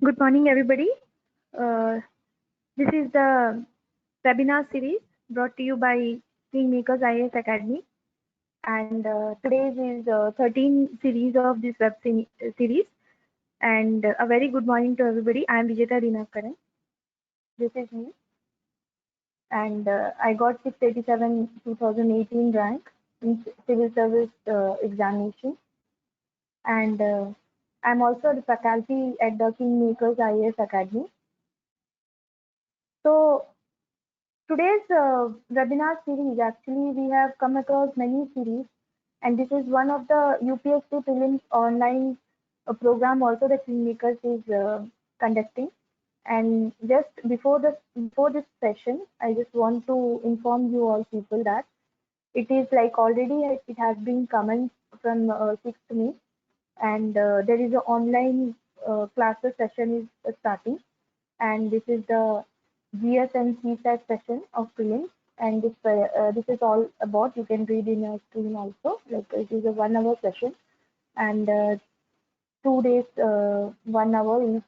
Good morning, everybody. Uh, this is the webinar series brought to you by Kingmakers IAS Academy. And today's is 13 series of this series. And a very good morning to everybody. I am Vijeta Dinakaran. This is me. And I got 687 2018 rank in civil service examination. And I'm also the faculty at the Kingmakers IAS Academy. So today's webinar series, actually, we have come across many series, and this is one of the UPSC prelims online program also that Filmmakers is conducting. And just before this session, I just want to inform you all people that it is like already it has been commenced from 6th May, and there is an online classes session is starting, and this is the GS and CSAT session of prelims. And this is all about, you can read in your screen also, like it is a 1 hour session, and 2 days 1 hour each.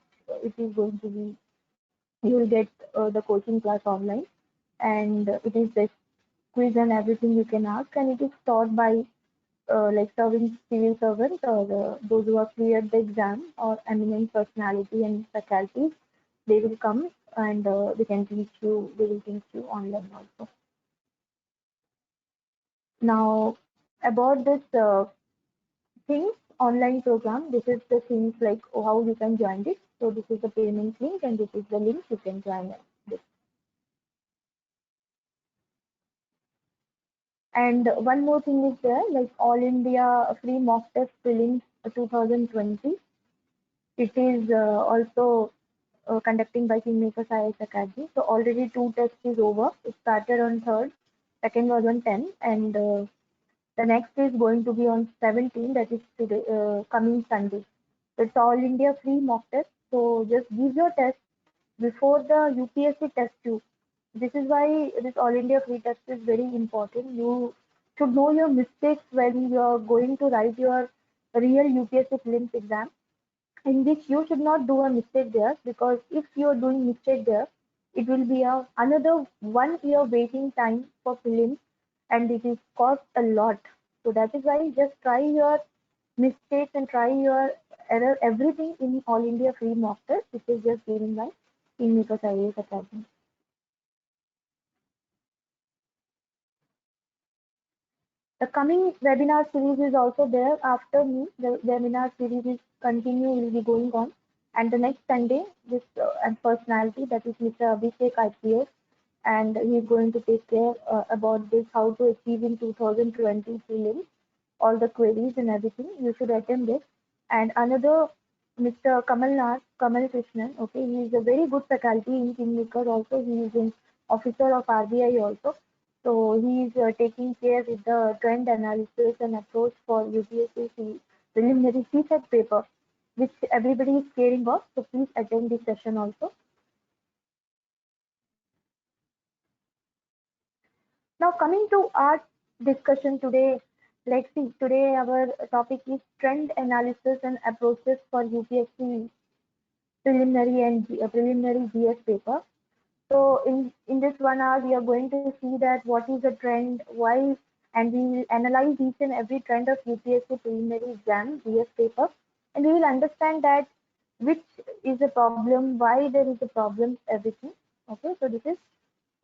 It is going to be, you will get the coaching class online, and it is this quiz and everything you can ask, and it is taught by like serving civil servants or those who have cleared the exam or eminent personality and faculties. They will come, and they will teach you online also. Now, about this things online program, this is the things like how you can join it. So this is the payment link, and this is the link you can join it. And one more thing is there, like All India Free Mock Test Prelims 2020. It is also conducting by Kingmakers IAS Academy. So already two tests is over. It started on 3rd, second was on 10, and the next is going to be on 17, that is today, coming Sunday. It's All India free mock test. So just give your test before the UPSC test tube. This is why this All India free test is very important. You should know your mistakes when you are going to write your real UPSC prelims exam, in which you should not do a mistake there, because if you are doing mistake there, it will be another 1 year waiting time for prelims, and it is cost a lot. So that is why just try your mistakes and try your error, everything in All India free mock test, which is just given by Kingmakers IAS Academy. The coming webinar series is also there after me. The webinar series is will be going on. And the next Sunday, this and personality, that is Mr. Abhishek IPS, and he is going to take care about this, how to achieve in 2020 prelims, all the queries and everything. You should attend this. And another, Mr. Kamal Krishnan, okay, he is a very good faculty in Kingmaker also. He is an officer of RBI also. So he is taking care with the trend analysis and approach for UPSC preliminary CSAT paper, which everybody is caring of. So please attend this session also. Now coming to our discussion today, let's see, today our topic is trend analysis and approaches for UPSC preliminary GS paper. So in this 1 hour, we are going to see that what is the trend, why, and we will analyze each and every trend of UPSC preliminary exam GS paper, and we will understand that which is the problem, why there is a problem, everything. Okay, so this is,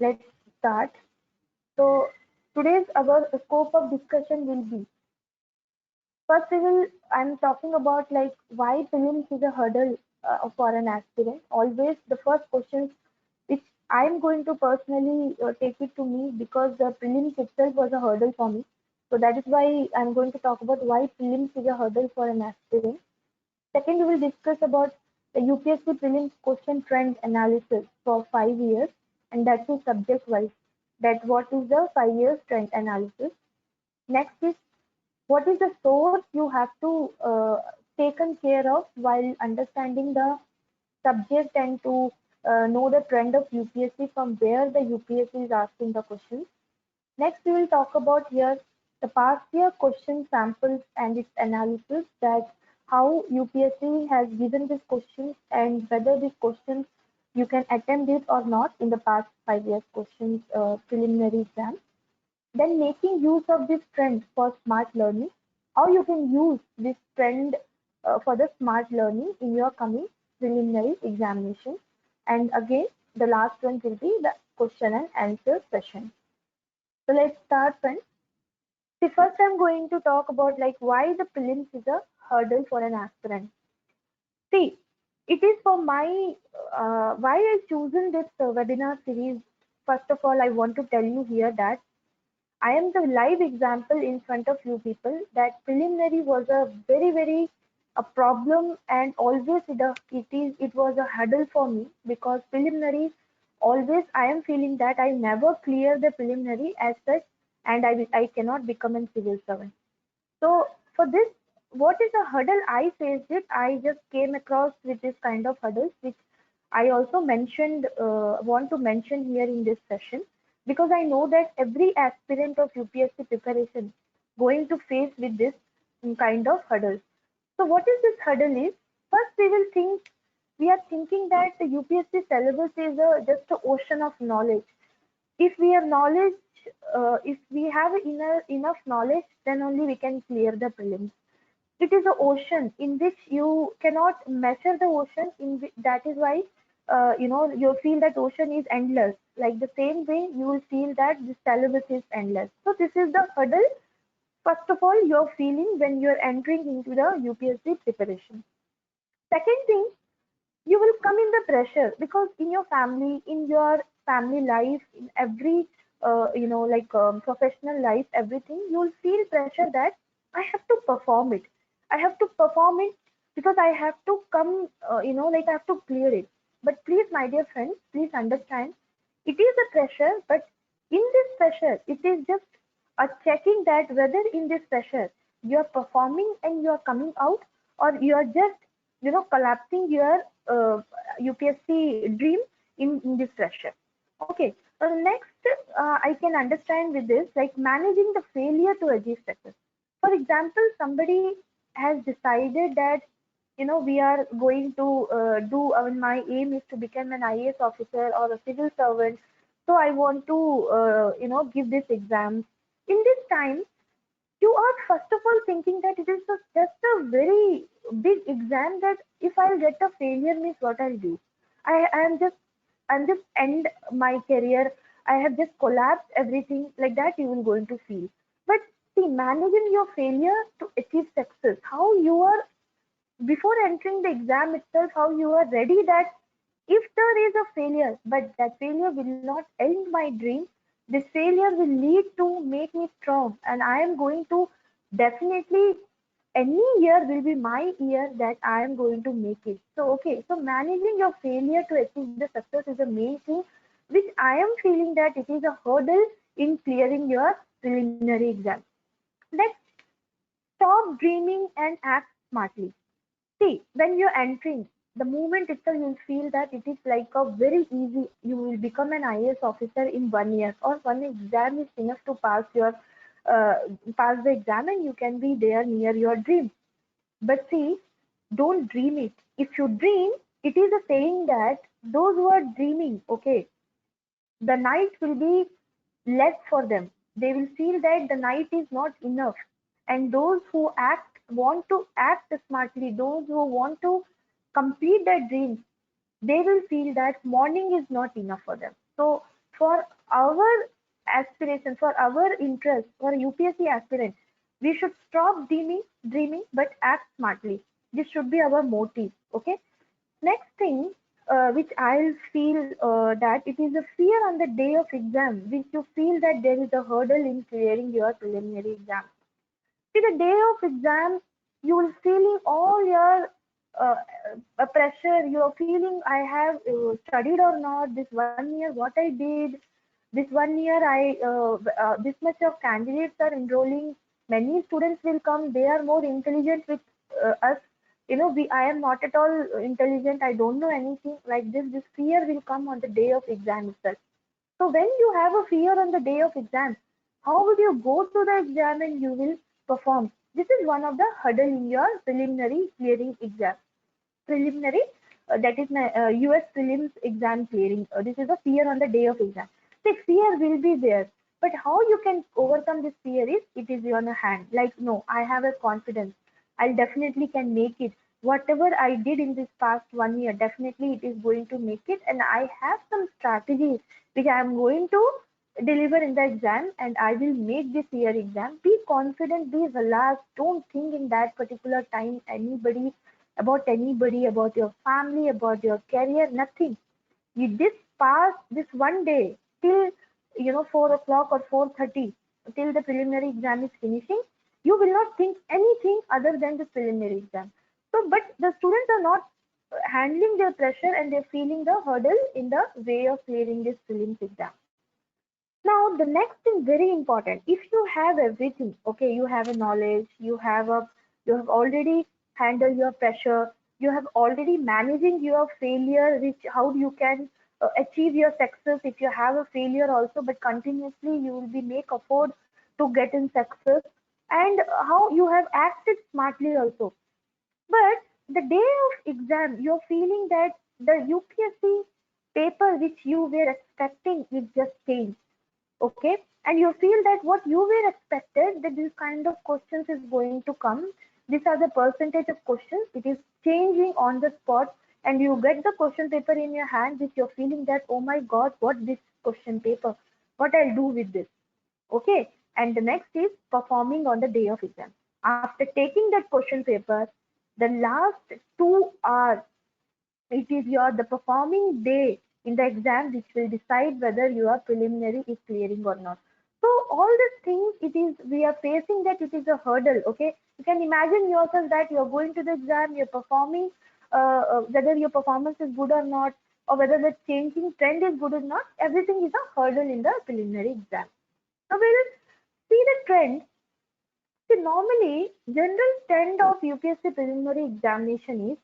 let's start. So today's our scope of discussion will be, first we will, I'm talking about like why prelims is a hurdle for an aspirant. Always the first questions which I'm going to personally take it to me, because the prelims itself was a hurdle for me. So that is why I'm going to talk about why prelims is a hurdle for an aspirant. Second, we will discuss about the UPSC prelims question trend analysis for 5 years, and that is subject wise. That what is the 5 years trend analysis. Next is, what is the source you have to taken care of while understanding the subject, and to know the trend of UPSC from where the UPSC is asking the questions. Next, we will talk about here the past year question samples and its analysis, that how UPSC has given these questions and whether these questions you can attempt it or not in the past 5 years questions preliminary exam. Then making use of this trend for smart learning, how you can use this trend for the smart learning in your coming preliminary examination. And again, the last one will be the question and answer session. So let's start friends. See, first I'm going to talk about like why the prelims is a hurdle for an aspirant. See, it is for my why I chosen this webinar series. First of all, I want to tell you here that I am the live example in front of you people that preliminary was a very a problem, and always it was a hurdle for me because preliminary always I am feeling that I never clear the preliminary as such, and I cannot become a civil servant. So for this, what is a hurdle I faced it? I just came across with this kind of hurdles, which I also want to mention here in this session, because I know that every aspirant of UPSC preparation going to face with this kind of hurdles. So what is this hurdle is? First, we are thinking that the UPSC syllabus is just an ocean of knowledge. If we have knowledge, if we have enough knowledge, then only we can clear the prelims. It is an ocean in which you cannot measure the ocean. That is why you feel that ocean is endless. Like the same way, you will feel that the syllabus is endless. So this is the hurdle. First of all, you're feeling when you're entering into the UPSC preparation. Second thing, you will come in the pressure because in your family life, in every professional life, everything, you will feel pressure that I have to perform it. I have to perform it because I have to come, I have to clear it. But please, my dear friends, please understand, it is a pressure, but in this pressure, it is just a checking that whether in this pressure you are performing and you are coming out, or you are just collapsing your UPSC dream in this pressure. Okay. Next, I can understand with this like managing the failure to achieve success. For example, somebody has decided that we are going to do. My aim is to become an IAS officer or a civil servant. So I want to give this exam. In this time, you are first of all thinking that it is just a very big exam, that if I'll get a failure means what I'll do. I'm just end my career. I have just collapsed everything, like that you will going to feel. But see, managing your failure to achieve success, how you are before entering the exam itself, how you are ready that if there is a failure, but that failure will not end my dream, this failure will lead to make me strong, and I am going to definitely, any year will be my year that I am going to make it. So, okay, so managing your failure to achieve the success is the main thing, which I am feeling that it is a hurdle in clearing your preliminary exam. Next, stop dreaming and act smartly. See, when you're entering, the moment itself you'll feel that it is like a very easy, you will become an IAS officer in 1 year, or one exam is enough to uh, pass the exam and you can be there near your dream. But see, don't dream it. If you dream, it is a saying that those who are dreaming, okay, the night will be less for them. They will feel that the night is not enough. And those who want to act smartly, those who want to complete their dreams, they will feel that morning is not enough for them. So, for our aspiration, for our interest, for UPSC aspirant, we should stop dreaming, but act smartly. This should be our motive. Okay. Next thing, which I'll feel that it is a fear on the day of exam, which you feel that there is a hurdle in clearing your preliminary exam. See, the day of exam, you will feeling all your pressure. You're feeling I have studied or not. This 1 year, what I did. This 1 year, this much of candidates are enrolling. Many students will come. They are more intelligent with us. I am not at all intelligent. I don't know anything like this. This fear will come on the day of exam itself. So when you have a fear on the day of exam, how would you go to the exam and you will perform? This is one of the hurdle in your preliminary clearing exam. Preliminary, that is my US prelims exam clearing. This is a fear on the day of exam. The fear will be there, but how you can overcome this fear is it is on your hand. Like, no, I have a confidence. I definitely can make it. Whatever I did in this past 1 year, definitely it is going to make it, and I have some strategies which I am going to deliver in the exam, and I will make this year exam. Be confident, be relaxed. Don't think in that particular time anybody, about your family, about your career, nothing. You this pass this one day till 4 o'clock or 4:30 till the preliminary exam is finishing. You will not think anything other than the preliminary exam. So, but the students are not handling their pressure and they're feeling the hurdle in the way of clearing this prelims exam. Now, the next thing very important. If you have everything, okay, you have a knowledge, you have already handled your pressure, you have already managing your failure, which how you can achieve your success if you have a failure also, but continuously you will be make effort to get in success, and how you have acted smartly also. But the day of exam, you're feeling that the UPSC paper which you were expecting is just changed, okay, and you feel that what you were expected that this kind of questions is going to come, these are the percentage of questions, it is changing on the spot, and you get the question paper in your hand which you're feeling that, oh my god, what this question paper, what I'll do with this, okay. And the next is performing on the day of exam. After taking that question paper, the last 2 hours, it is your the performing day in the exam which will decide whether your preliminary is clearing or not. So all these things, it is we are facing that it is a hurdle. Okay, you can imagine yourself that you are going to the exam, you're performing, whether your performance is good or not, or whether the changing trend is good or not. Everything is a hurdle in the preliminary exam. So we'll see the trend. See, normally, general trend of UPSC preliminary examination is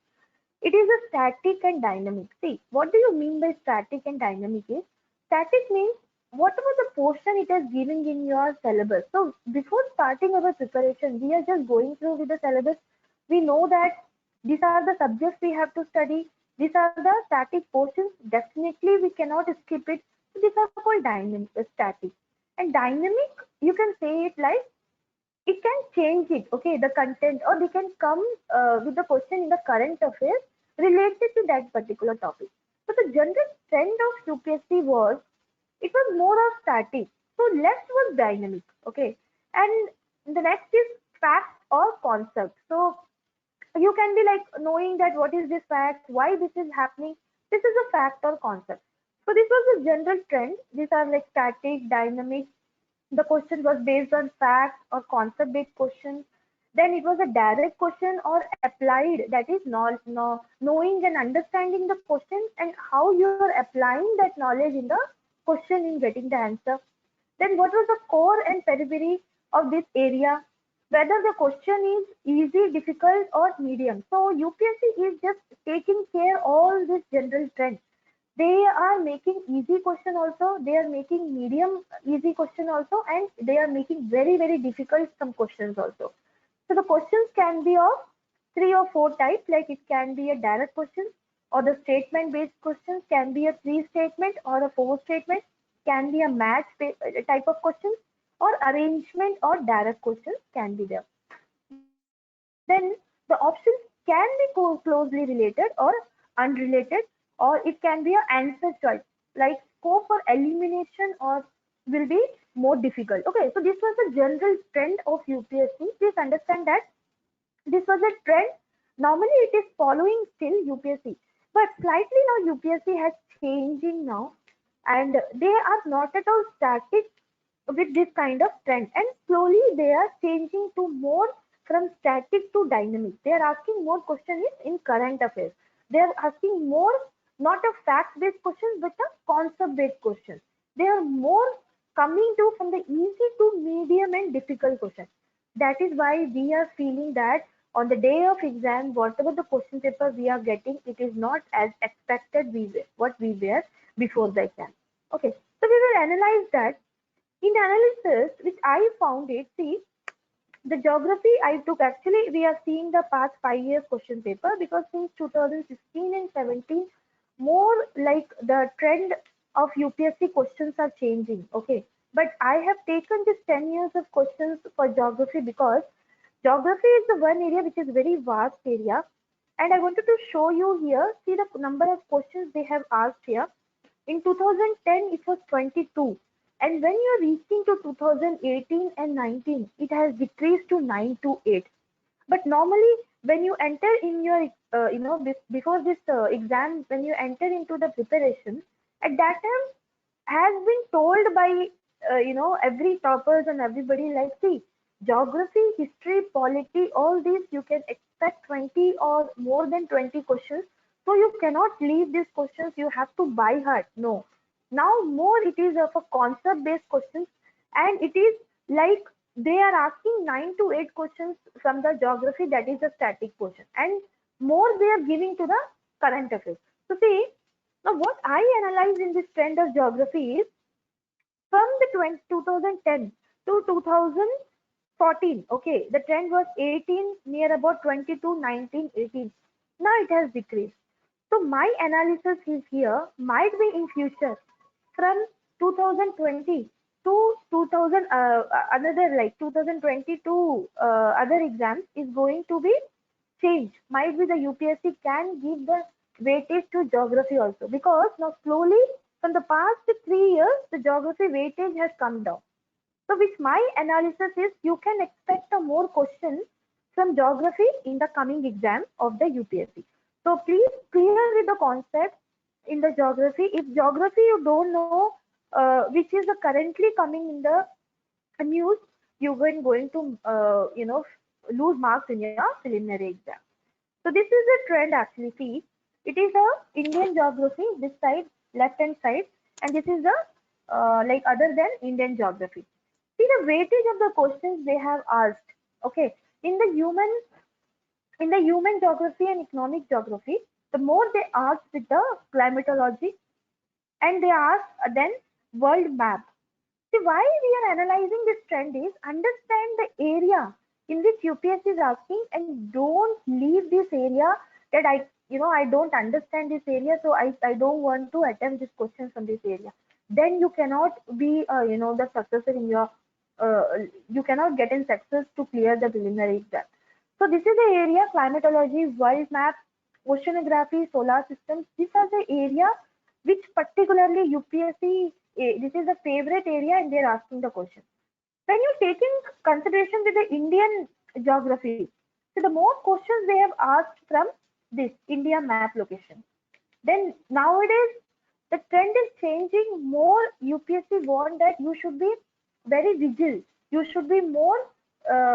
it is a static and dynamic. See, what do you mean by static and dynamic is? Static means whatever the portion it is giving in your syllabus. So before starting our preparation, we are just going through with the syllabus. We know that these are the subjects we have to study. These are the static portions. Definitely we cannot skip it. So these are called dynamic, static. And dynamic, you can say it like it can change it, okay, the content, or they can come with the question in the current affairs related to that particular topic. So the general trend of UPSC was it was more of static, so less was dynamic, okay. And the next is fact or concept. So you can be like knowing that what is this fact, why this is happening. This is a fact or concept. So this was the general trend. These are like static, dynamic, the question was based on fact or concept based questions. Then it was a direct question or applied, that is knowing and understanding the question and how you are applying that knowledge in the question in getting the answer. Then what was the core and periphery of this area, whether the question is easy, difficult or medium. So UPSC is just taking care all this general trend. They are making easy question also, they are making medium easy question also, and they are making very very difficult some questions also. So the questions can be of three or four types, like it can be a direct question, or the statement based questions can be a three statement or a four statement, can be a type of questions, or arrangement or direct questions can be there. Then the options can be closely related or unrelated, or it can be an answer choice, like scope for elimination or will be more difficult. Okay, so this was the general trend of UPSC. Please understand that this was a trend. Normally it is following still UPSC, but slightly now UPSC has changing now, and they are not at all static with this kind of trend, and slowly they are changing to more from static to dynamic. They are asking more questions in current affairs. They are asking more not a fact based questions but a concept based questions. They are more coming to from the easy to medium and difficult questions. That is why we are feeling that on the day of exam, whatever the question paper we are getting, it is not as expected what we were before the exam. Okay, so we will analyze that. In analysis which I found it, see, The geography I took, actually we are seeing the past 5 years question paper, because since 2016 and 17, more like the trend of UPSC questions are changing. Okay, but I have taken this 10 years of questions for geography because geography is the one area which is very vast area, and I wanted to show you here. See the number of questions they have asked here. In 2010, it was 22. And when you're reaching to 2018 and 19, it has decreased to 9 to 8. But normally, when you enter in your, before this exam, when you enter into the preparation, at that time, has been told by, every toppers and everybody, like, see, geography, history, polity, all these, you can expect 20 or more than 20 questions. So you cannot leave these questions, you have to buy heart. No. Now more it is of a concept based questions, and it is like they are asking 9 to 8 questions from the geography, that is a static portion, and more they are giving to the current affairs. So see, now what I analyze in this trend of geography is from the 2010 to 2014. Okay, the trend was 18, near about 22, 19, 18. Now it has decreased. So my analysis is here might be in future from 2020 to 2000, another like 2022 other exams is going to be changed. Might be the UPSC can give the weightage to geography also, because now slowly from the past 3 years the geography weightage has come down. So which my analysis is, you can expect a more questions from geography in the coming exam of the UPSC. So please clear with the concept in the geography. If geography you don't know, which is currently coming in the news, you going to lose marks in your preliminary exam. So this is a trend actually. See, it is a Indian geography this side, left hand side, and this is the like other than Indian geography. See the weightage of the questions they have asked. Okay, in the human geography and economic geography, the more they ask with the climatology, and they ask then world map. See, why we are analyzing this trend is understand the area in which UPSC is asking, and don't leave this area that I don't understand this area, so I don't want to attempt this question from this area. Then you cannot be, the successor in your, you cannot get in success to clear the preliminary exam. So this is the area: climatology, world map, oceanography, solar systems. These are the area which particularly UPSC, this is a favorite area and they're asking the question. When you take in consideration with the Indian geography, so the more questions they have asked from this India map location. Then nowadays the trend is changing more. UPSC want that you should be very vigilant. You should be more,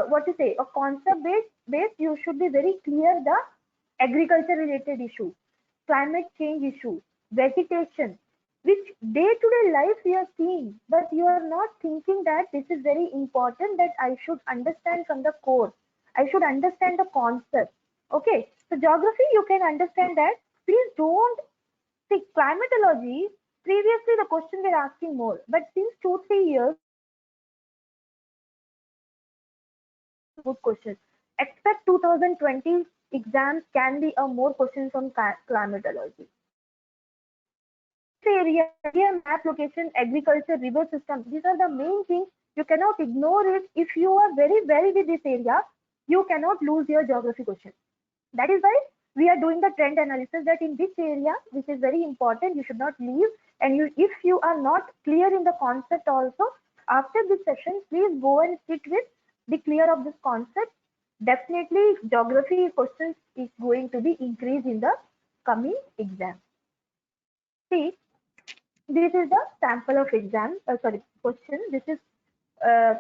what to say, a concept based. You should be very clear the agriculture related issue, climate change issue, vegetation, which day to day life we are seeing, but you are not thinking that this is very important, that I should understand from the core. I should understand the concept. Okay, so geography you can understand that. Please don't see climatology. Previously the question we're asking more, but since 2 3 years good question. Expect 2020 exams can be a more questions on climatology. This area, India map location, agriculture, river system, these are the main things. You cannot ignore it. If you are very well with this area, you cannot lose your geography question. That is why we are doing the trend analysis, that in this area, which is very important, you should not leave. And if you are not clear in the concept also, after this session, please go and sit with the clear of this concept. Definitely, geography questions is going to be increased in the coming exam. See, this is the sample of exam, sorry, question. This is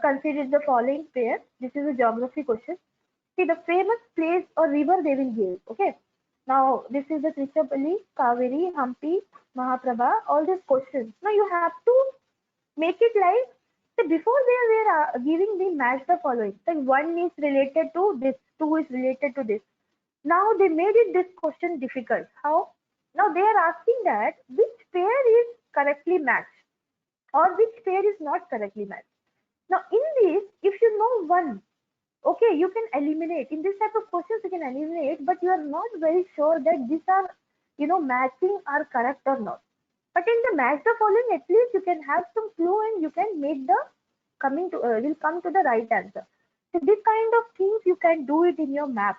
considered the following pair. This is a geography question. See the famous place or river they will give. Okay. Now this is the Trichabali, Kaveri, Hampi, Mahaprabha. All these questions. Now you have to make it like. So before they were giving the match the following. Like one is related to this, two is related to this. Now they made it this question difficult. How? Now they are asking that which pair is correctly matched or which pair is not correctly matched. Now in this, if you know one, Okay, you can eliminate. In this type of questions, you can eliminate, but you are not very sure that these are, matching are correct or not. But in the match the following, at least you can have some clue and you can make the will come to the right answer. So this kind of things you can do it in your map,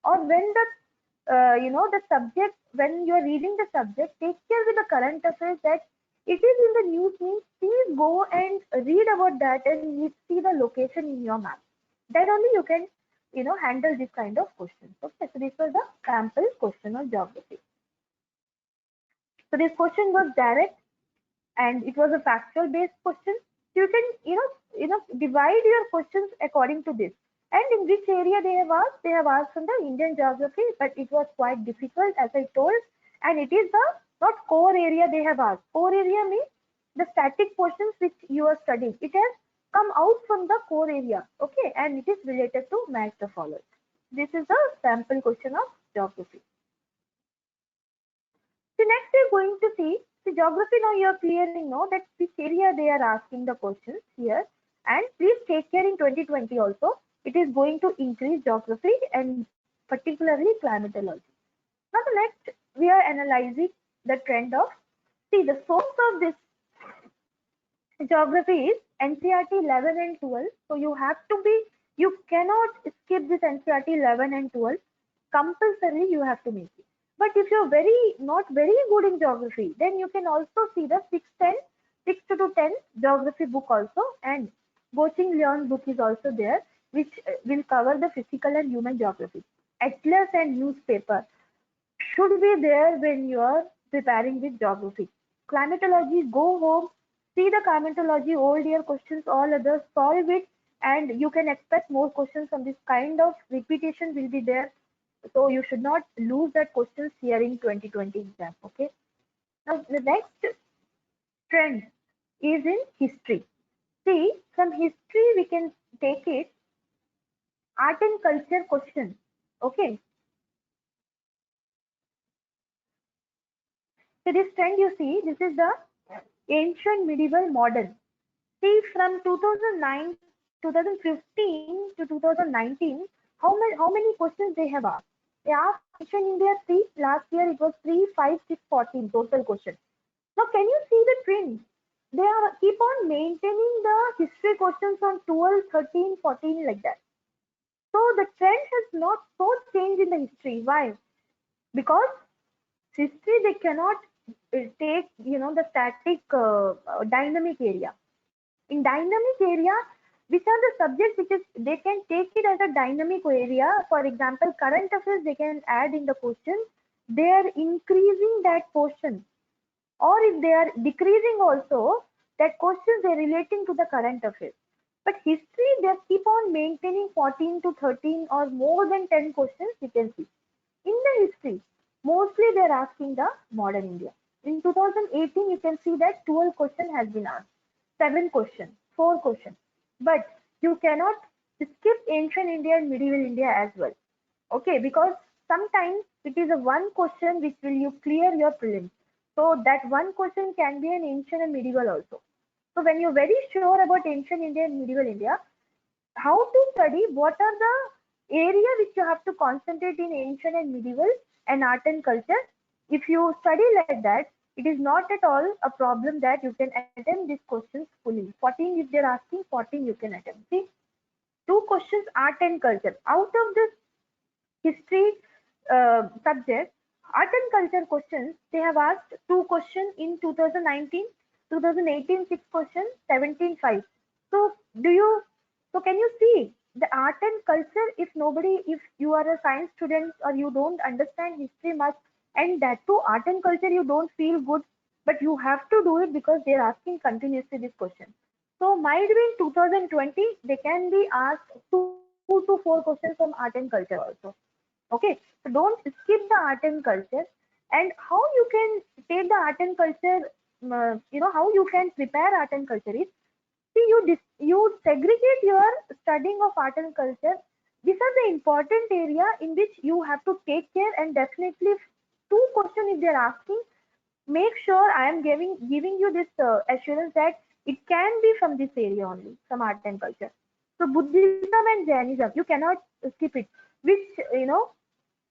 or when the subject, when you are reading the subject, take care with the current affairs that it is in the news means please go and read about that and see the location in your map. Then only you can handle this kind of questions. Okay, so this was the sample question on geography. So this question was direct and it was a factual based question. So you can divide your questions according to this. And in which area they have asked? They have asked from the Indian geography, but it was quite difficult as I told. And it is the not core area they have asked. Core area means the static portions which you are studying. It has come out from the core area. Okay, and it is related to match the following. This is the sample question of geography. So next we're going to see the geography. Now you are clearly know that which area they are asking the questions here. And please take care in 2020 also. It is going to increase geography and particularly climatology. Now the next we are analyzing the trend of, see the source of this geography is NCERT 11 and 12. So you have to be, you cannot skip this NCERT 11 and 12. Compulsorily you have to make it. But if you're not very good in geography, then you can also see the 6 to 10 geography book also, and Boching Leon book is also there, which will cover the physical and human geography. Atlas and newspaper should be there when you are preparing with geography. Climatology, go home, see the climatology, old year questions, all others, solve it, and you can expect more questions from this kind of repetition will be there. So you should not lose that questions here in 2020 exam. Okay. Now the next trend is in history. See, from history we can take it art and culture question. Okay. So this trend you see, this is the ancient, medieval, modern. See, from 2009, 2015 to 2019, how many questions they have asked? They asked ancient India 3, last year it was 3, 5, 6, 14 total questions. Now can you see the trend? They are keep on maintaining the history questions on 12, 13, 14 like that. So the trend has not so changed in the history. Why? Because history they cannot take the static dynamic area. In dynamic area, which are the subjects which is they can take it as a dynamic area. For example, current affairs they can add in the question. They are increasing that portion, or if they are decreasing also, that questions they are relating to the current affairs. But history they keep on maintaining 14 to 13 or more than 10 questions you can see. In the history, mostly they are asking the modern India. In 2018, you can see that 12 question has been asked, 7 question, 4 question. But you cannot skip ancient India and medieval India as well. Okay, because sometimes it is a one question which will you clear your prelims. So that one question can be an ancient and medieval also. So when you're very sure about ancient India and medieval India, how to study, what are the area which you have to concentrate in ancient and medieval and art and culture. If you study like that, it is not at all a problem that you can attempt these questions fully. 14 if they're asking, 14 you can attempt. See, two questions art and culture out of this history subject. Art and culture questions, they have asked two questions in 2019, 2018 6 questions, 17 5. So do you, so can you see the art and culture, if nobody, if you are a science student or you don't understand history much, and that too art and culture you don't feel good, but you have to do it because they're asking continuously this question. So might be in 2020 they can be asked 2 to 4 questions from art and culture also. Okay, so don't skip the art and culture. And how you can take the art and culture, how you can prepare art and culture is, see, you segregate your studying of art and culture. These are the important area in which you have to take care, and definitely two questions if they're asking, make sure I am giving you this assurance that it can be from this area only, from art and culture. So Buddhism and Jainism, you cannot skip it. Which,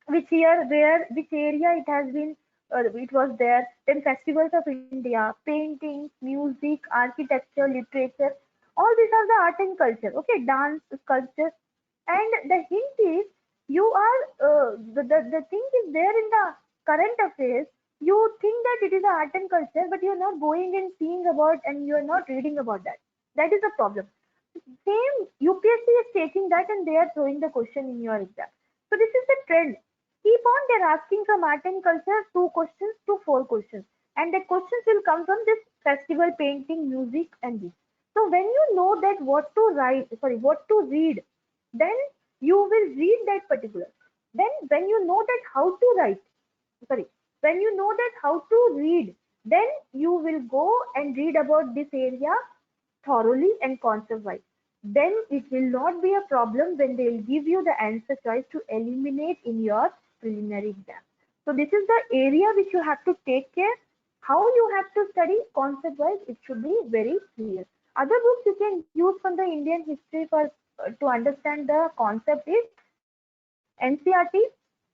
which year, where, which area it has been, it was there. Then festivals of India, paintings, music, architecture, literature, all these are the art and culture. Okay, dance, sculpture, and the hint is you are the thing is there in the current affairs. You think that it is a art and culture, but you are not going and seeing about, and you are not reading about that. That is the problem. Same UPSC is taking that and they are throwing the question in your exam. So this is the trend. Keep on, they're asking from art and culture 2 questions to 4 questions. And the questions will come from this festival, painting, music, and this. So when you know that what to write, sorry, what to read, then you will read that particular. Then when you know that how to write, sorry, when you know that how to read, then you will go and read about this area thoroughly and concept wise. Then it will not be a problem when they will give you the answer choice to eliminate in your preliminary exam. So this is the area which you have to take care. How you have to study concept wise, it should be very clear. Other books you can use from the Indian history for to understand the concept is NCRT.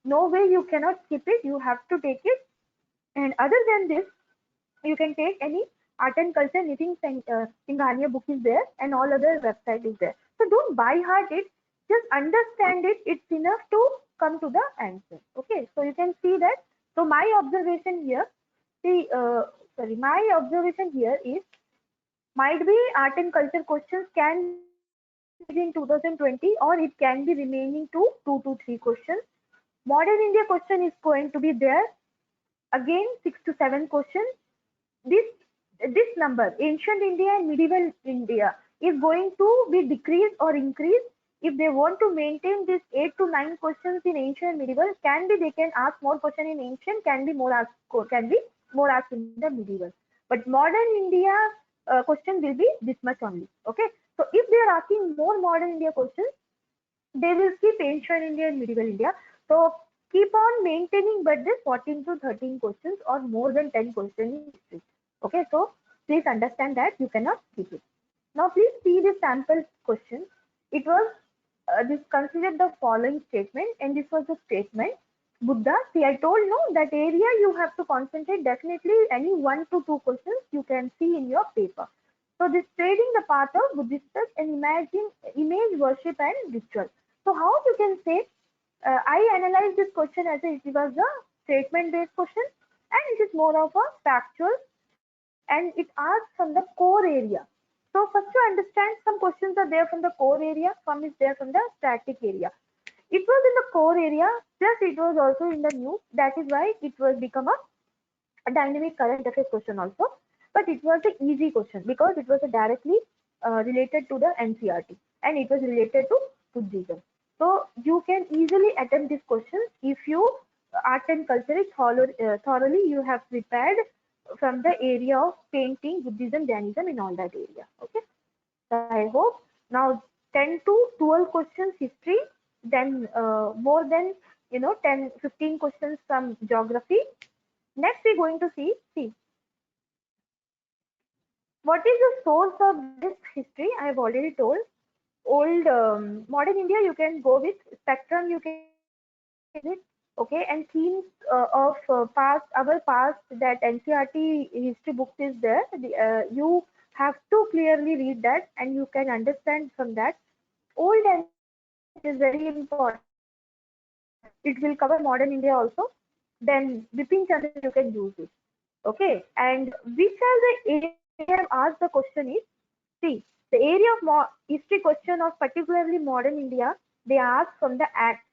No way you cannot skip it. You have to take it. And other than this, you can take any art and culture knitting Singhania book is there, and all other website is there. So don't by heart it, just understand it. It's enough to come to the answer. Okay, so you can see that. So my observation here, see, my observation here is might be art and culture questions can be asked in 2020, or it can be remaining to 2 to 3 questions. Modern India question is going to be there again, 6 to 7 questions. This number, ancient India and medieval India, is going to be decreased or increased. If they want to maintain this 8 to 9 questions in ancient and medieval, can be they can ask more question in ancient, can be more asked in the medieval. But modern India question will be this much only. Okay, so if they are asking more modern India questions, they will skip ancient India and medieval India. So keep on maintaining but this 14 to 13 questions or more than 10 questions in history. Okay, so please understand that you cannot skip it. Now please see the sample question. It was this considered the following statement, and this was the statement. Buddha, see I told no that area you have to concentrate, definitely any 1 to 2 questions you can see in your paper. So this trading the path of Buddhist and imagine image worship and ritual. So how you can say, I analyze this question as it was a statement based question, and it is more of a factual, and it asks from the core area. So first to understand, some questions are there from the core area, some is there from the static area. It was in the core area, plus it was also in the news. That is why it was become a dynamic current affairs question also. But it was an easy question because it was directly related to the NCRT, and it was related to Buddhism. So you can easily attempt this question if you art and culture is thoroughly you have prepared from the area of painting, Buddhism, Jainism, in all that area. Okay. So I hope now 10 to 12 questions history, then more than 10, 15 questions from geography. Next we're going to see what is the source of this history. I have already told. Old modern India you can go with, spectrum you can use it. Okay, and themes of past, our past, that NCRT history books is there. You have to clearly read that and you can understand from that. Old NCRT is very important. It will cover modern India also. Then Bipin Chandra you can use it. Okay, and which are the area I have asked the question is, see, the area of history question of particularly modern India, they ask from the act.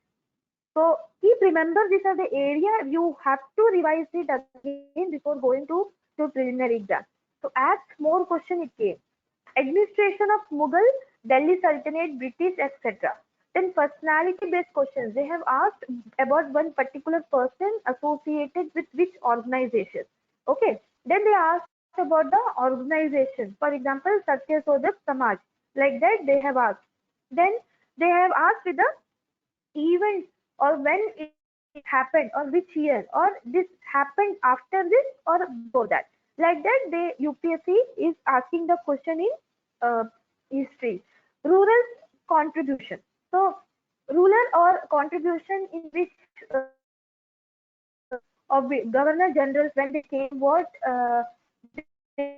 So keep remember these are the area you have to revise it again before going to preliminary exam. So act more question it came. Administration of Mughal, Delhi Sultanate, British, etc. Then personality based questions. They have asked about one particular person associated with which organization. Okay. Then they asked about the organization. For example, Satya Sodhak Samaj. Like that they have asked. Then they have asked with the event or when it happened or which year or this happened after this or before that. Like that, UPSC is asking the question in history. Rural contribution. So ruler or contribution in which of the governor generals when they came, what they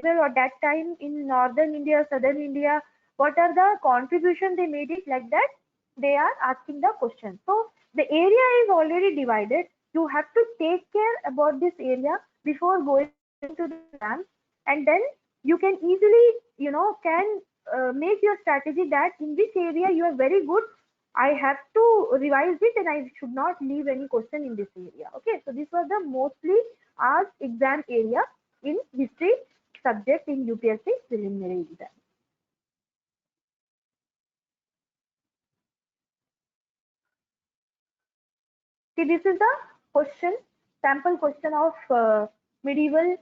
or that time in northern India, southern India, what are the contribution they made it like that? They are asking the question. So the area is already divided. You have to take care about this area before going to the exam, and then you can easily, can make your strategy that in which area you are very good. I have to revise it and I should not leave any question in this area. Okay, so this was the mostly asked exam area in history subject in UPSC preliminary exam. See, this is the question, sample question of medieval,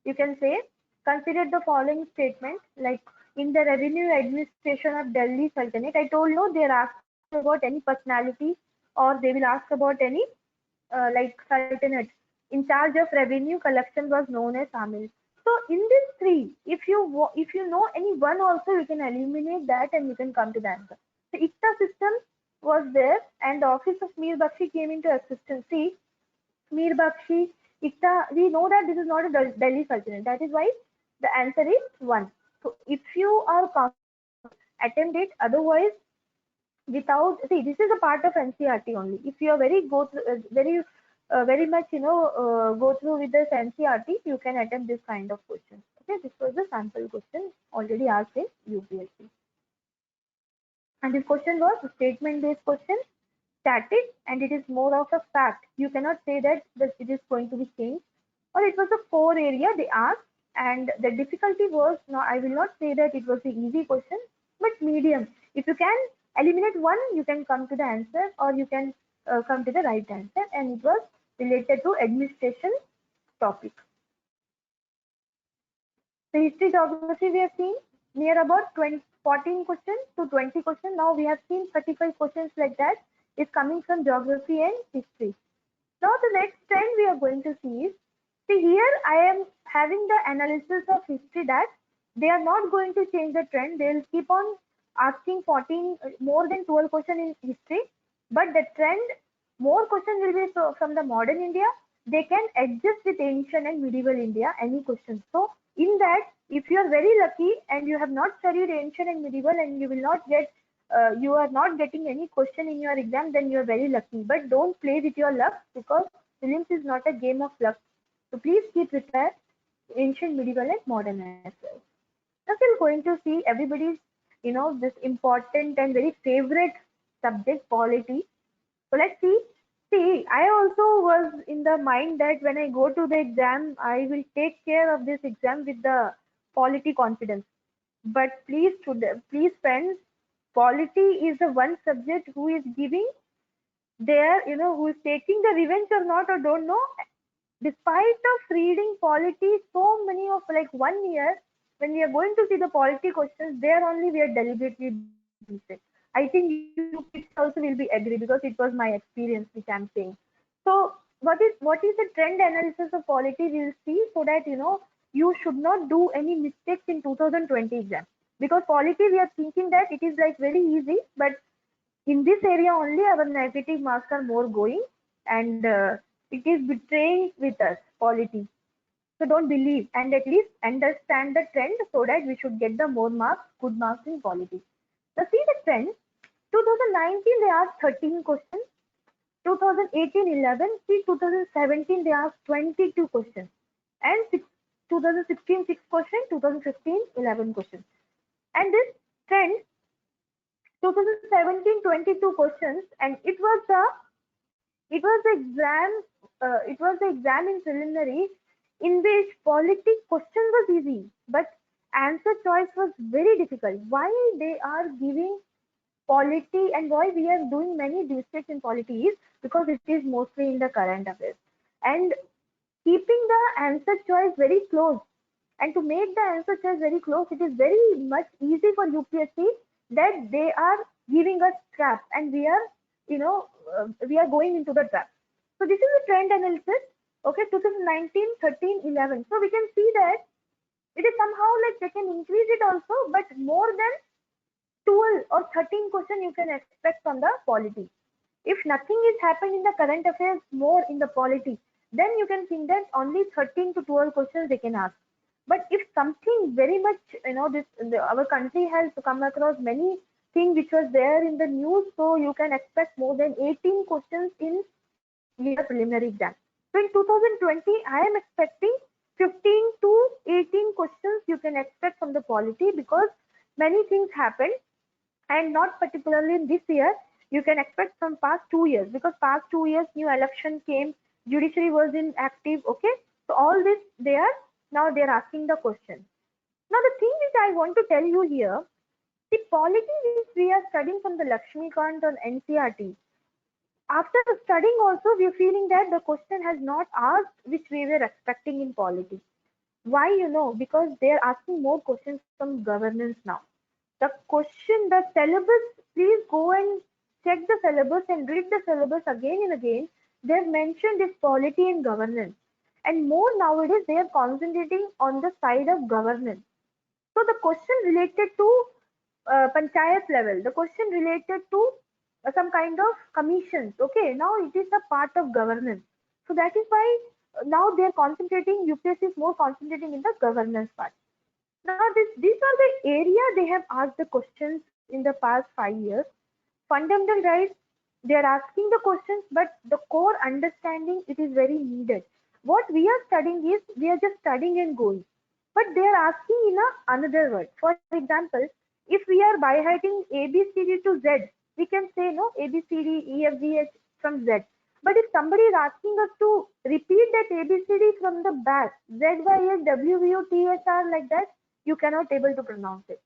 you can say. Consider the following statement, like in the revenue administration of Delhi Sultanate. I told no, they are asking about any personality or they will ask about any like sultanate. In charge of revenue collection was known as Amil. So in these three, if you know any one also, you can eliminate that and you can come to the answer. The ICTA system was there, and the office of Mir Bakshi came into existence. See, Mir Bakshi, ICTA, we know that this is not a Delhi Sultanate. That is why the answer is one. So if you are attempt it, otherwise without, see, this is a part of NCRT only. If you are very go through very much go through with this NCRT, you can attempt this kind of question. Okay, this was the sample question already asked in UPSC, and this question was a statement based question, static, and it is more of a fact. You cannot say that it is going to be changed, or it was a core area they asked, and the difficulty was, no, I will not say that it was the easy question, but medium. If you can eliminate one, you can come to the answer, or you can come to the right answer, and it was related to administration topic. The history geography we have seen near about 20, 14 questions to 20 questions. Now we have seen 35 questions like that is coming from geography and history. Now the next trend we are going to see is, see here I am having the analysis of history that they are not going to change the trend. They will keep on asking 14, more than 12 questions in history, but the trend, more questions will be from the modern India. They can adjust with ancient and medieval India, any questions. So in that, if you are very lucky and you have not studied ancient and medieval and you will not get you are not getting any question in your exam, then you are very lucky. But don't play with your luck, because prelims is not a game of luck. So please keep prepared ancient, medieval, and modern as well. Now we're going to see everybody's, this important and very favorite subject, polity. So let's see. See, I also was in the mind that when I go to the exam, I will take care of this exam with the polity confidence. But please friends, polity is the one subject who is giving their, who is taking the revenge or not, or don't know. Despite of reading polity, so many of like 1 year, when we are going to see the polity questions, there only we are deliberately doing it. I think you kids also will be agree, because it was my experience which I'm saying. So what is the trend analysis of polity we'll see, so that you should not do any mistakes in 2020 exam. Because polity we are thinking that it is like very easy, but in this area only our negative marks are more going, and it is betraying with us polity. So don't believe, and at least understand the trend, so that we should get the more marks, good marks in polity. Now see the trend. 2019 they asked 13 questions. 2018 11. See 2017 they asked 22 questions, and 2016 6 questions. 2015 11 questions. And this trend, 2017 22 questions, and it was the exam in preliminary, in which polity question was easy, but answer choice was very difficult. Why they are giving polity, and why we are doing many mistakes in polity is because it is mostly in the current affairs, and keeping the answer choice very close. And to make the answer choice very close, it is very much easy for UPSC that they are giving us traps and we are, we are going into the trap. So this is a trend analysis. Okay, 2019, 13, 11. So we can see that it is somehow like they can increase it also, but more than 12 or 13 question you can expect from the polity. If nothing is happening in the current affairs, more in the polity, then you can think that only 13 to 12 questions they can ask. But if something very much, our country has come across many things which was there in the news, so you can expect more than 18 questions in your preliminary exam. So in 2020, I am expecting 15 to 18 questions you can expect from the polity, because many things happened, and not particularly in this year. You can expect from past 2 years, because past 2 years new election came, judiciary was inactive. Okay, so all this they are, now they are asking the question. Now the thing is, I want to tell you here, the polity which we are studying from the Lakshmikant on NCRT, after studying also we are feeling that the question has not asked which we were expecting in polity. Why? Because they are asking more questions from governance now. The question, the syllabus, please go and check the syllabus and read the syllabus again and again. They've mentioned this polity and governance. And more nowadays, they are concentrating on the side of governance. So the question related to panchayat level, the question related to some kind of commissions. Okay, now it is a part of governance. So that is why now they are concentrating, UPSC is more concentrating in the governance part. Now, these are the area they have asked the questions in the past 5 years. Fundamental rights, they are asking the questions, but the core understanding, it is very needed. What we are studying is, we are just studying and going. But they are asking in another word. For example, if we are by heighting A, B, C, D to Z, we can say no, A, B, C, D, E, F, G, H from Z. But if somebody is asking us to repeat that A, B, C, D from the back, Z, Y, H, W, V, O, T, H, R like that, you cannot able to pronounce it.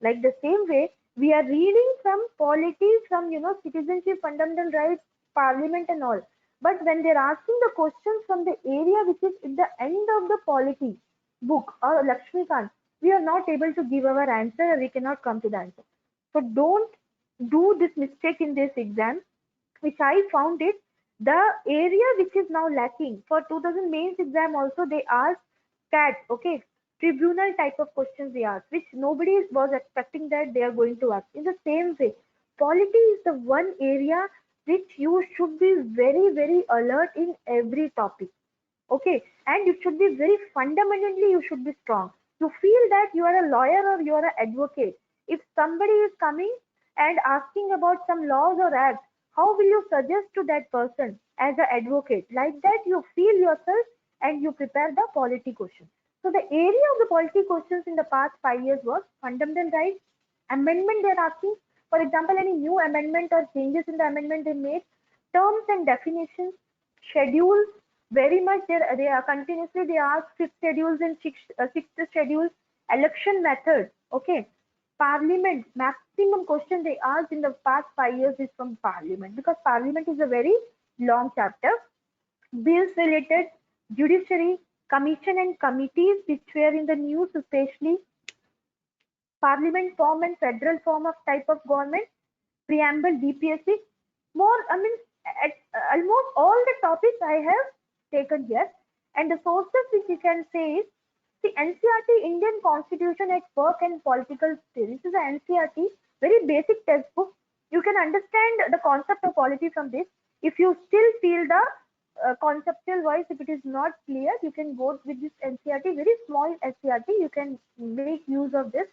Like the same way, we are reading from polity, from citizenship, fundamental rights, parliament and all. But when they're asking the questions from the area which is at the end of the polity book or Lakshmikant, we are not able to give our answer, or we cannot come to the answer. So don't do this mistake in this exam, which I found it. The area which is now lacking for 2000 mains exam also, they asked CAT, okay, tribunal type of questions they asked, which nobody was expecting that they are going to ask. In the same way, polity is the one area which you should be very, very alert in every topic. Okay, and you should be very fundamentally, you should be strong. You feel that you are a lawyer or you are an advocate. If somebody is coming and asking about some laws or acts, how will you suggest to that person as an advocate? Like that, you feel yourself and you prepare the polity question. So the area of the polity questions in the past 5 years was fundamental rights, amendment they're asking. For example, any new amendment or changes in the amendment they made, terms and definitions, schedules, very much they are continuously they ask fifth schedules and sixth schedules, election methods. Okay, parliament, maximum question they asked in the past 5 years is from parliament, because parliament is a very long chapter. Bills related, judiciary, commission and committees which were in the news, especially parliament form and federal form of type of government, preamble, DPSC, more, I mean, at almost all the topics I have taken here. And the sources which you can say is the NCRT, Indian Constitution at Work and Political Theory. This is the NCRT, very basic textbook. You can understand the concept of polity from this. If you still feel the conceptual wise, if it is not clear, you can go with this NCRT, very small NCRT. You can make use of this.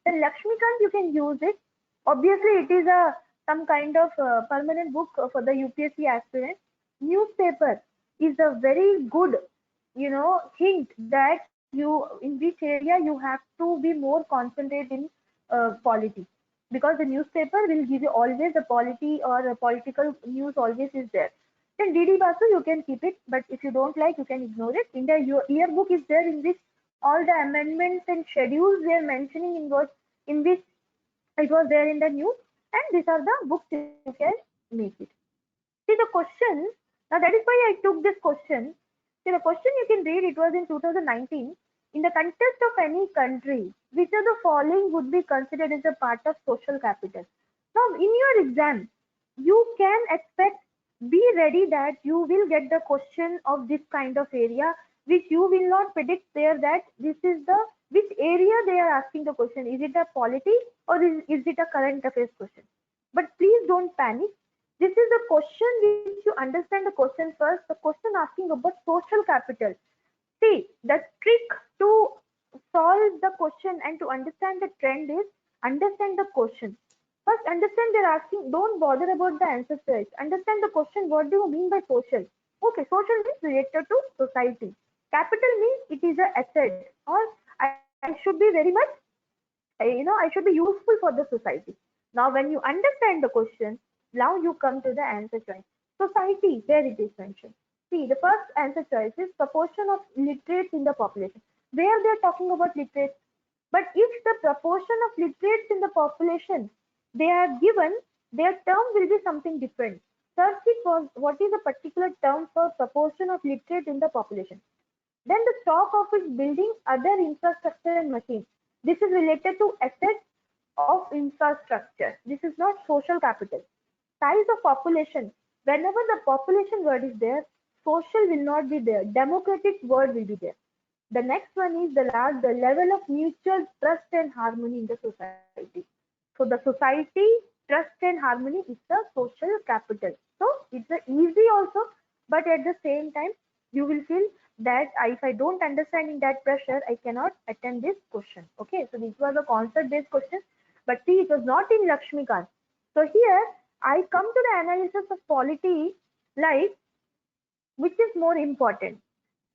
Then Lakshmikant, you can use it. Obviously, it is a some kind of permanent book for the UPSC aspirant. Newspaper is a very good, hint that you, in which area you have to be more concentrated in polity, because the newspaper will give you always a polity or a political news always is there. Then DD Basu, you can keep it, but if you don't like, you can ignore it. In the your yearbook is there, in which all the amendments and schedules they are mentioning in what, in which it was there in the news, and these are the books you can make it. See the question, now that is why I took this question. See the question you can read, it was in 2019. In the context of any country, which of the following would be considered as a part of social capital? Now, in your exam, you can expect, be ready that you will get the question of this kind of area, which you will not predict there that this is the which area they are asking the question. Is it a polity or is it a current affairs question? But please don't panic. This is the question which you understand the question first. The question asking about social capital. See, the trick to solve the question and to understand the trend is understand the question. First, understand they're asking, don't bother about the answer choice. Understand the question, what do you mean by social? Okay, social means related to society. Capital means it is an asset, or I should be very much, I should be useful for the society. Now, when you understand the question, now you come to the answer choice. Society, where it is mentioned. See, the first answer choice is proportion of literates in the population. Where they are talking about literates. But if the proportion of literates in the population they are given, their term will be something different. Search it for what is a particular term for proportion of literate in the population. Then the stock of its building, other infrastructure and machines. This is related to assets of infrastructure. This is not social capital. Size of population. Whenever the population word is there, social will not be there. Democratic word will be there. The next one is the level of mutual trust and harmony in the society. So the society, trust and harmony is the social capital. So it's a easy also, but at the same time, you will feel that if I don't understand in that pressure, I cannot attend this question. Okay, so this was a concept-based question, but see, it was not in Lakshmikant. So here, I come to the analysis of polity, like which is more important,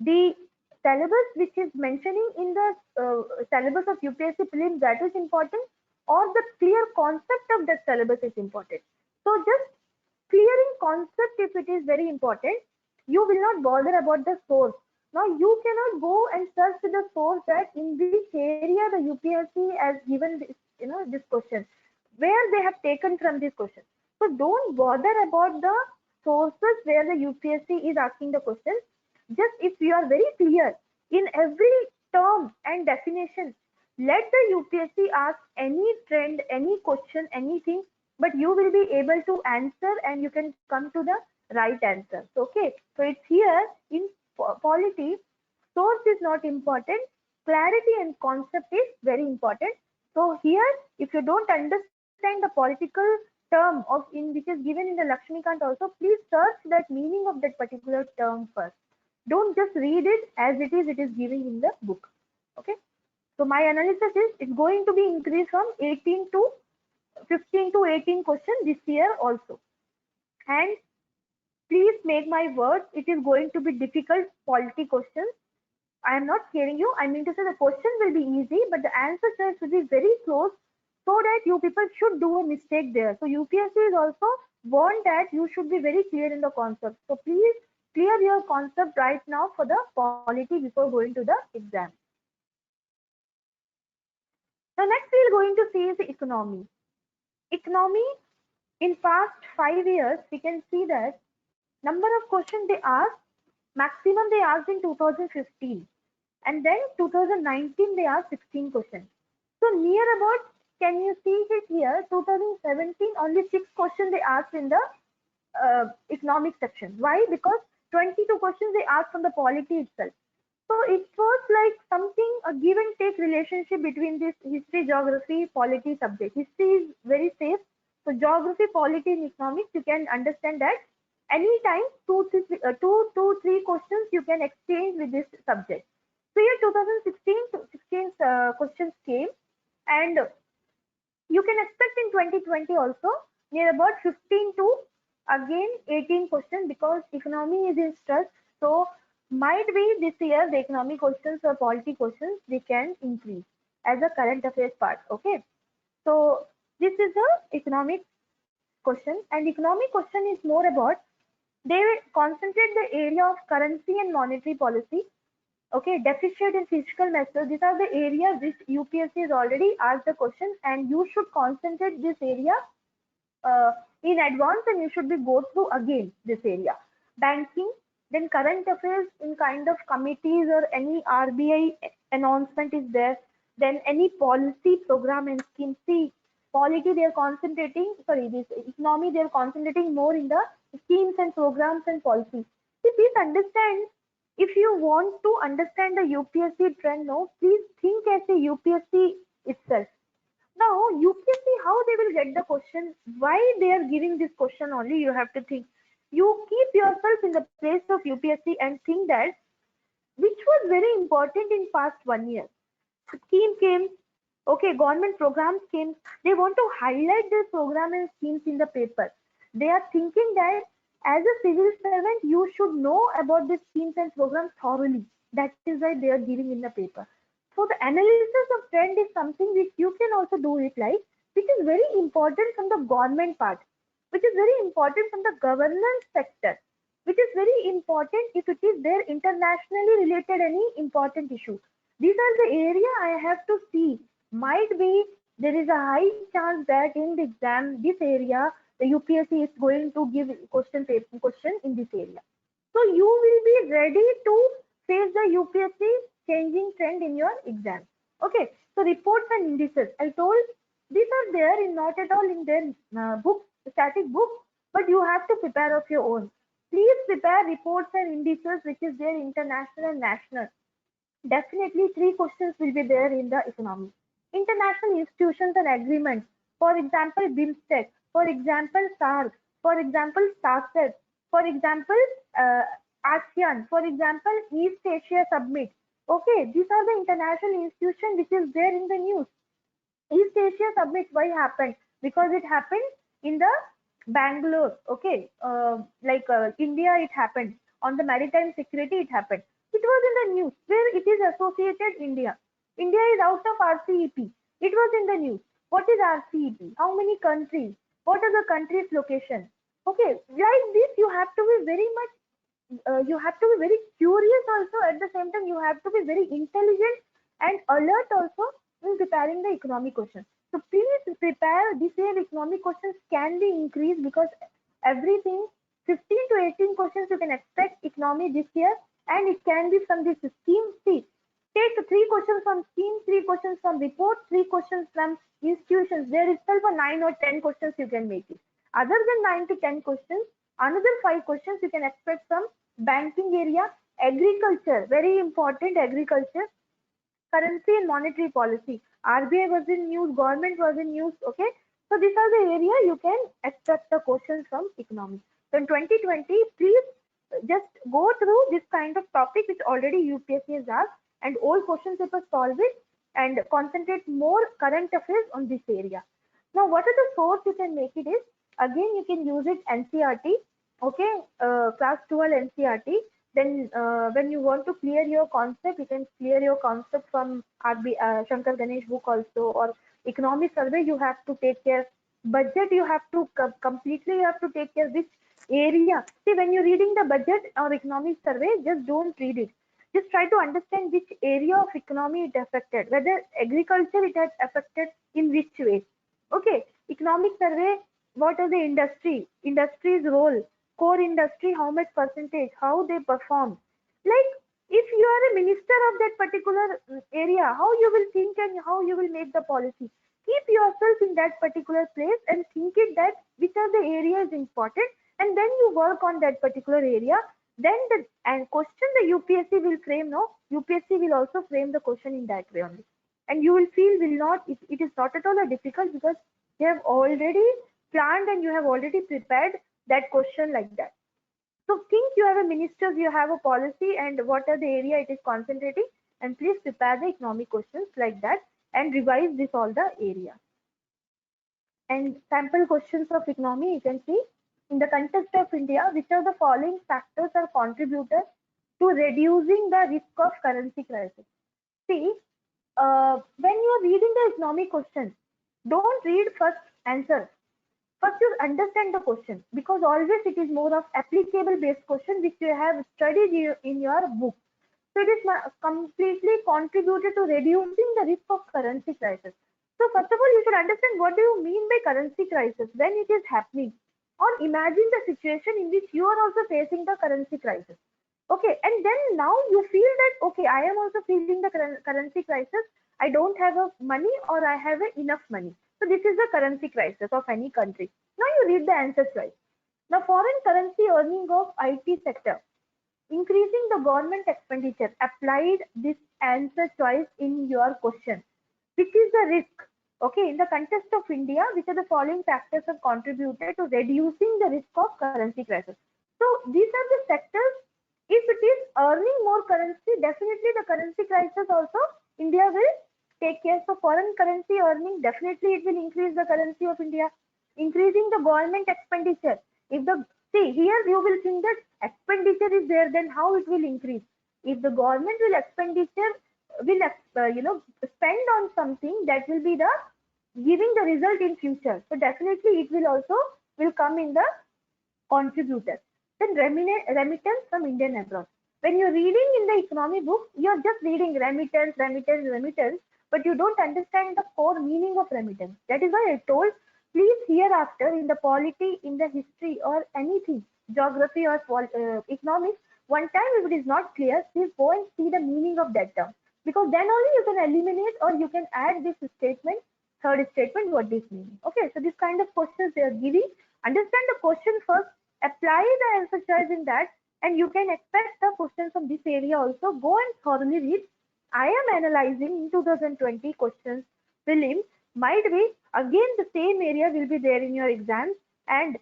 the syllabus which is mentioning in the syllabus of UPSC prelims, that is important, or the clear concept of that syllabus is important. So just clearing concept, if it is very important, you will not bother about the source. Now you cannot go and search the source that in which area the UPSC has given this, this question, where they have taken from this question. So don't bother about the sources where the UPSC is asking the question. Just if you are very clear in every term and definition, let the UPSC ask any trend, any question, anything, but you will be able to answer and you can come to the right answer. Okay, so it's here in polity, source is not important, clarity and concept is very important. So here, if you don't understand the political term of in which is given in the Lakshmikant also, please search that meaning of that particular term first. Don't just read it as it is giving in the book. Okay. So my analysis is it's going to be increased from 18 to 15 to 18 questions this year also. And please make my words, it is going to be difficult polity questions. I am not scaring you. I mean to say the question will be easy, but the answer choice will be very close so that you people should do a mistake there. So UPSC is also warned that you should be very clear in the concept. So please clear your concept right now for the polity before going to the exam. Now next we are going to see is the economy. Economy, in past 5 years, we can see that number of questions they asked, maximum they asked in 2015, and then 2019 they asked 16 questions. So near about, can you see it here, 2017 only 6 questions they asked in the economic section. Why? Because 22 questions they asked from the polity itself. So it was like something, a give and take relationship between this history, geography, polity subject. History is very safe. So geography, polity, and economics, you can understand that anytime two, three questions you can exchange with this subject. So here 2016 16 questions came, and you can expect in 2020 also near about 15 to again 18 questions, because economy is in stress. So might be this year the economic questions or polity questions they can increase as a current affairs part. Okay, so this is the economic question, and economic question is more about, they concentrate the area of currency and monetary policy. Okay, deficit and fiscal measures, these are the areas which UPSC has already asked the question, and you should concentrate this area in advance, and you should be go through again this area. Banking, then current affairs in kind of committees or any RBI announcement is there. Then any policy program and scheme. See, polity they are concentrating, sorry, this economy they are concentrating more in the schemes and programs and policies. See, please understand, if you want to understand the UPSC trend, no, please think as a UPSC itself. Now, UPSC, how they will get the question, why they are giving this question only, you have to think. You keep yourself in the place of UPSC and think that which was very important in past 1 year. Scheme came, okay, government programs came. They want to highlight their program and schemes in the paper. They are thinking that as a civil servant, you should know about the schemes and programs thoroughly. That is why they are giving in the paper. So the analysis of trend is something which you can also do it like, which is very important from the government part, which is very important from the governance sector, which is very important if it is there internationally related any important issue. These are the area I have to see. Might be there is a high chance that in the exam, this area, the UPSC is going to give question in this area. So you will be ready to face the UPSC changing trend in your exam. Okay. So reports and indices. I told these are there in not at all in their book, static book, but you have to prepare of your own. Please prepare reports and indices which is there international and national. Definitely, three questions will be there in the economy. International institutions and agreements, for example, BIMSTEC, for example, SARC, for example, SARCEP, for example, uh, ASEAN, for example, East Asia Summit. Okay, these are the international institutions which is there in the news. East Asia Summit, why happened? Because it happened in the Bangalore, okay? India, it happened. On the maritime security, it happened. It was in the news where it is associated India. India is out of RCEP. It was in the news. What is RCEP? How many countries? What are the countries' location? Okay, like this, you have to be very much you have to be very curious also at the same time you have to be very intelligent and alert also in preparing the economic questions. So please prepare this year economic questions can be increased because everything 15 to 18 questions you can expect economy this year and it can be from this scheme. See, take three questions from scheme, three questions from report, three questions from institutions. There is still for 9 or 10 questions you can make it. Other than 9 to 10 questions, another 5 questions you can expect from banking area, agriculture, very important agriculture, currency and monetary policy. RBI was in news, government was in news. Okay, so these are the area you can expect the questions from economy. So in 2020, please just go through this kind of topic which already UPSC has asked and all question papers solve it and concentrate more current affairs on this area. Now, what are the source you can make it is again you can use it NCRT, okay, class 12 NCRT. Then when you want to clear your concept, you can clear your concept from Shankar Ganesh book also or economic survey. You have to take care. Budget you have to completely you have to take care which area. See, when you're reading the budget or economic survey, just don't read it. Just try to understand which area of economy it affected, whether agriculture it has affected in which way. Okay, economic survey, what are the industry's role, core industry, how much percentage, how they perform. Like if you are a minister of that particular area, how you will think and how you will make the policy. Keep yourself in that particular place and think it that which are the areas important and then you work on that particular area. Then the and question the UPSC will frame, no, UPSC will also frame the question in that way only. And you will feel will not it is not at all a difficult because you have already planned and you have already prepared that question like that. So think you have a ministers, you have a policy and what are the area it is concentrating and please prepare the economic questions like that and revise this all the area. And sample questions of economy you can see in the context of India, which of the following factors are contributors to reducing the risk of currency crisis? See, when you are reading the economic question, don't read first answer. First, you understand the question because always it is more of applicable based question which you have studied in your book. So it is completely contributed to reducing the risk of currency crisis. So first of all, you should understand what do you mean by currency crisis when it is happening, or imagine the situation in which you are also facing the currency crisis. Okay, and then now you feel that okay, I am also feeling the currency crisis. I don't have a money or I have enough money. So this is the currency crisis of any country. Now you read the answer choice. Now foreign currency earning of IT sector. Increasing the government expenditure. Applied this answer choice in your question. Which is the risk? Okay, in the context of India, which are the following factors have contributed to reducing the risk of currency crisis? So these are the sectors. If it is earning more currency, definitely the currency crisis also India will take care. So foreign currency earning, definitely it will increase the currency of India. Increasing the government expenditure. If the see here you will think that expenditure is there, then how it will increase? If the government will expenditure will spend on something, that will be the giving the result in future. So definitely it will also will come in the contributors. Then remittance from Indian abroad. When you're reading in the economy book, you're just reading remittance, remittance, remittance, but you don't understand the core meaning of remittance. That is why I told, please hereafter in the polity, in the history or anything, geography or economics, one time if it is not clear, please go and see the meaning of that term. Because then only you can eliminate or you can add this statement, third statement, what this means. Okay, so this kind of questions they are giving. Understand the question first, apply the answer choice in that, and you can expect the questions from this area also. Go and thoroughly read. I am analyzing in 2020 questions film. Might be again the same area will be there in your exams, and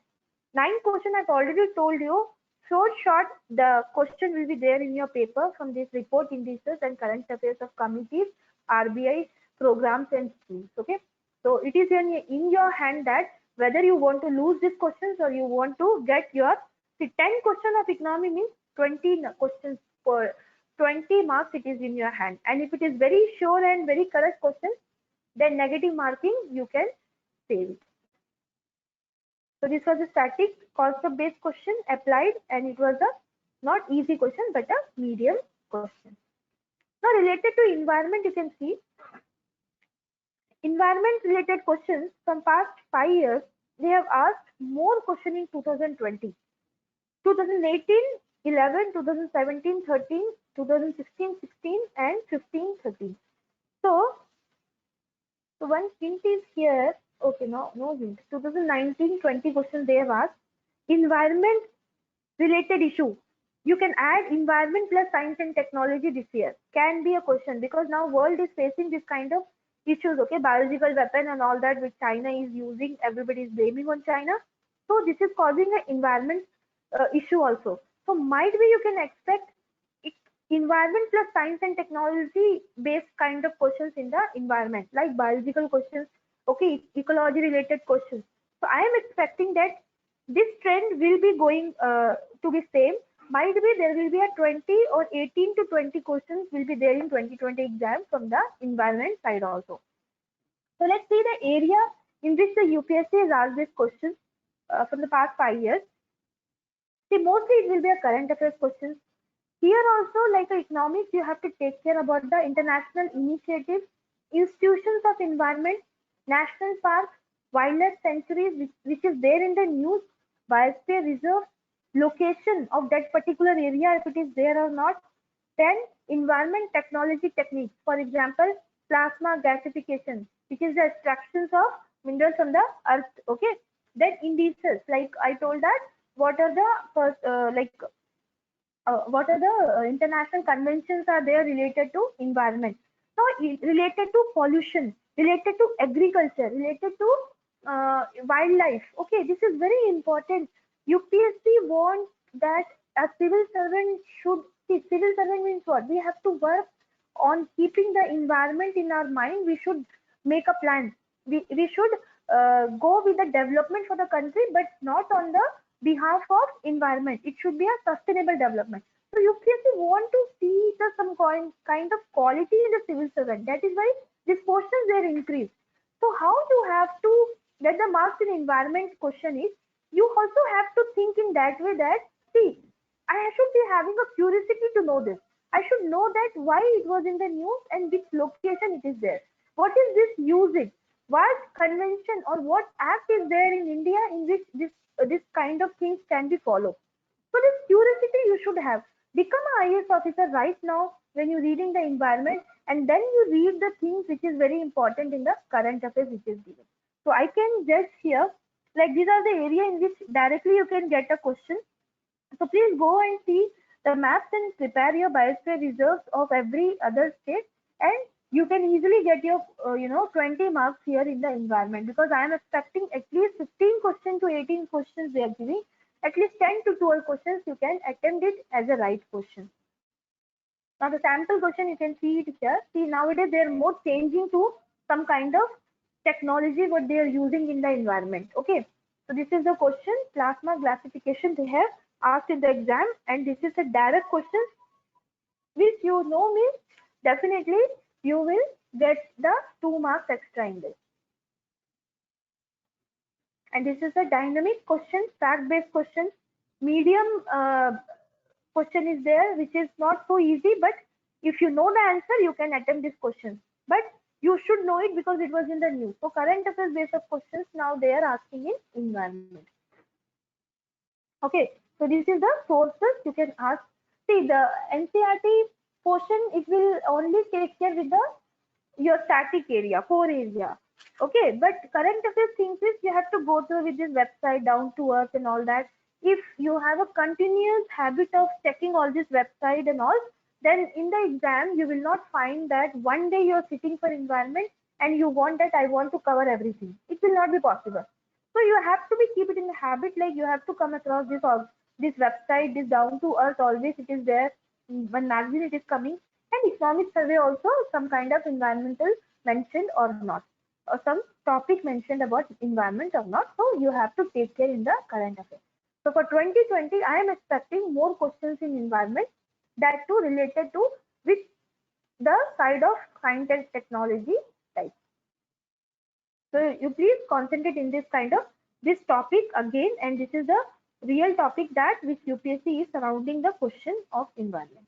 9 question I've already told you. Short, the question will be there in your paper from this report indices and current affairs of committees, RBI programs and schemes. Okay, so it is in your hand that whether you want to lose these questions or you want to get your, see, 10 question of economy means 20 questions per 20 marks, it is in your hand. And if it is very sure and very correct question, then negative marking you can save it. So this was a static concept based question applied, and it was a not easy question but a medium question. Now related to environment, you can see environment related questions from past 5 years. They have asked more question in 2020, 2018, 11, 2017, 13, 2016, 16 and 15, 13. So one hint is here. Okay, no hint. 2019, 20 questions they have asked. Environment related issue. You can add environment plus science and technology this year. Can be a question because now world is facing this kind of issues. Okay, biological weapon and all that which China is using. Everybody is blaming on China. So this is causing an environment issue also. So might be you can expect environment plus science and technology based kind of questions in the environment, like biological questions, okay, ecology related questions. So I am expecting that this trend will be going to be same. Might be there will be a 20 or 18 to 20 questions will be there in 2020 exam from the environment side also. So let's see the area in which the UPSC has asked this question from the past 5 years. See, mostly it will be a current affairs questions. Here also, like economics, you have to take care about the international initiatives, institutions of environment, national parks, wildlife sanctuaries, which is there in the news, biosphere reserve, location of that particular area, if it is there or not. Then environment technology techniques, for example, plasma gasification, which is the extractions of minerals from the earth. Okay. Then indices, like I told that, what are the first, what are the international conventions are there related to environment. So related to pollution, related to agriculture, related to wildlife. Okay, this is very important. UPSC wants that a civil servant should see. Civil servant means what? We have to work on keeping the environment in our mind. We should make a plan. We should go with the development for the country, but not on the behalf of environment. It should be a sustainable development. So UPSC want to see the some kind of quality in the civil servant. That is why these questions are increased. So how you have to get the marks in environment question is, you also have to think in that way that, see, I should be having a curiosity to know this. I should know that why it was in the news and which location it is there. What is this usage? What convention or what act is there in India in which this kind of things can be followed? So this curiosity you should have. Become an IAS officer right now when you're reading the environment, and then you read the things which is very important in the current affairs which is given. So I can just here, like these are the area in which directly you can get a question. So please go and see the maps and prepare your biosphere reserves of every other state, and you can easily get your 20 marks here in the environment, because I am expecting at least 15 questions to 18 questions they are giving. At least 10 to 12 questions you can attempt it as a right question. Now the sample question you can see it here. See, nowadays they are more changing to some kind of technology what they are using in the environment. Okay. So this is the question, plasma classification they have asked in the exam, and this is a direct question which you know means definitely you will get the 2 marks extra in this. And this is a dynamic question, fact-based question. Medium question is there, which is not so easy, but if you know the answer, you can attempt this question. But you should know it because it was in the news. So current affairs based of questions now they are asking in environment. Okay, so this is the sources you can ask. See, the NCERT portion, it will only take care with the your static area, core area. Okay, but current affairs things is you have to go through with this website down to earth and all that. If you have a continuous habit of checking all this website and all, then in the exam you will not find that one day you're sitting for environment and you want that I want to cover everything. It will not be possible. So you have to be keep it in the habit, like you have to come across this website, this down to earth always it is there. One magazine it is coming, and economic survey also some kind of environmental mentioned or not, or some topic mentioned about environment or not. So you have to take care in the current affairs. So for 2020, I am expecting more questions in environment, that too related to with the side of science and technology type. So you please concentrate in this kind of this topic again, and this is the real topic that which UPSC is surrounding the question of environment.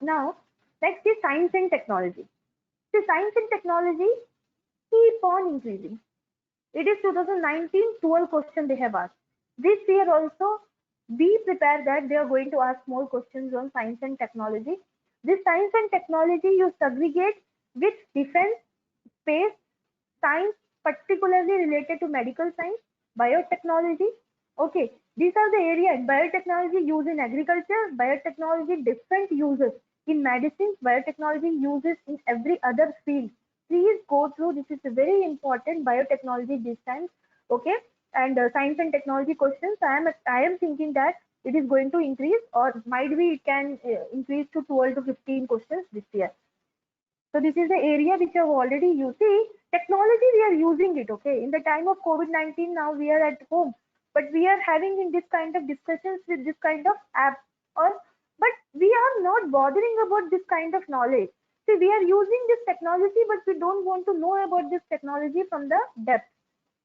Now, next is science and technology. The science and technology keep on increasing. It is 2019 12 question they have asked. This year also, be prepared that they are going to ask more questions on science and technology. This science and technology you segregate with defense, space, science, particularly related to medical science, biotechnology. Okay, these are the areas. Biotechnology used in agriculture, biotechnology different uses in medicine, biotechnology uses in every other field. Please go through. This is a very important biotechnology this time. Okay, and science and technology questions. I am thinking that it is going to increase, or might be it can increase to 12 to 15 questions this year. So this is the area which I've already used. See, technology we are using it, okay. In the time of COVID-19, now we are at home, but we are having in this kind of discussions with this kind of app, or but we are not bothering about this kind of knowledge. See, we are using this technology, but we don't want to know about this technology from the depth.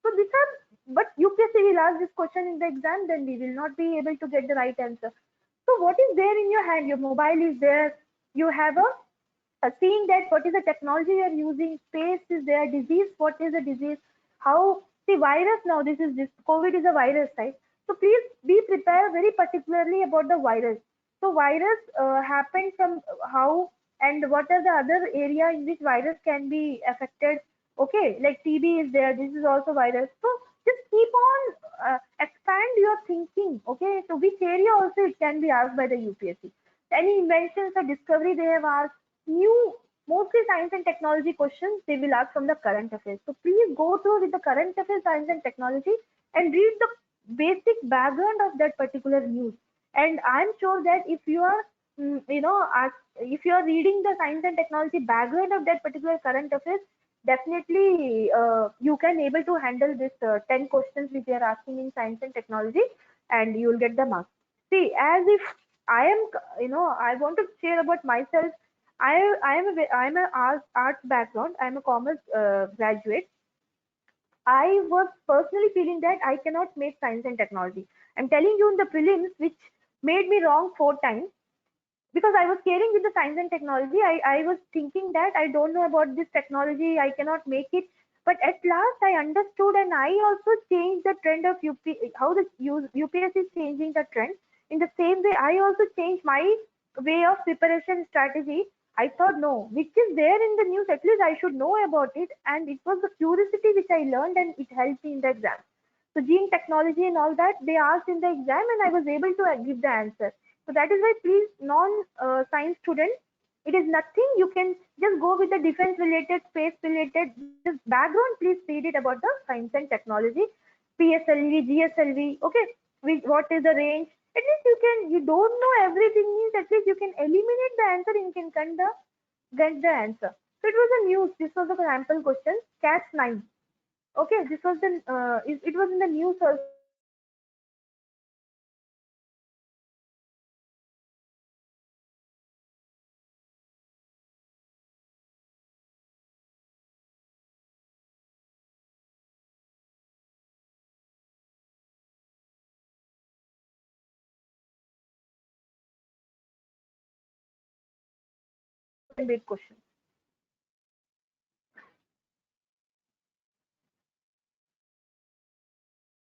So these are, but UPSC will ask this question in the exam, then we will not be able to get the right answer. So what is there in your hand? Your mobile is there. You have a seeing that what is the technology you are using, space is there, disease, what is the disease, how, see virus now, this COVID is a virus, right? So please be prepared very particularly about the virus. So virus happened from how, and what are the other area in which virus can be affected. Okay, like TB is there, this is also virus. So just keep on expand your thinking. Okay, so which area also it can be asked by the UPSC. Any inventions or discovery they have asked, new, mostly science and technology questions they will ask from the current affairs. So please go through with the current affairs, science and technology, and read the basic background of that particular news. And I'm sure that if you are if you are reading the science and technology background of that particular current affairs, definitely you can able to handle this 10 questions which they are asking in science and technology, and you will get the marks. See, as if I am, I want to share about myself. I'm a arts background. I'm a commerce graduate. I was personally feeling that I cannot make science and technology. I'm telling you in the prelims, which made me wrong 4 times, because I was caring with the science and technology. I was thinking that I don't know about this technology, I cannot make it. But at last I understood, and I also changed the trend of UPSC is changing the trend. In the same way, I also changed my way of preparation strategy, I thought no, which is there in the news, at least I should know about it. And it was the curiosity which I learned and it helped me in the exam. So gene technology and all that, they asked in the exam and I was able to give the answer. So that is why please non-science student, it is nothing, you can just go with the defense related, space related, just background, please read it about the science and technology, PSLV, GSLV, okay, what is the range, at least you don't know everything means at least you can eliminate the answer and you can get the answer. So it was a news, this was a sample question, catch 9. Okay, this was the it was in the news also. Big question.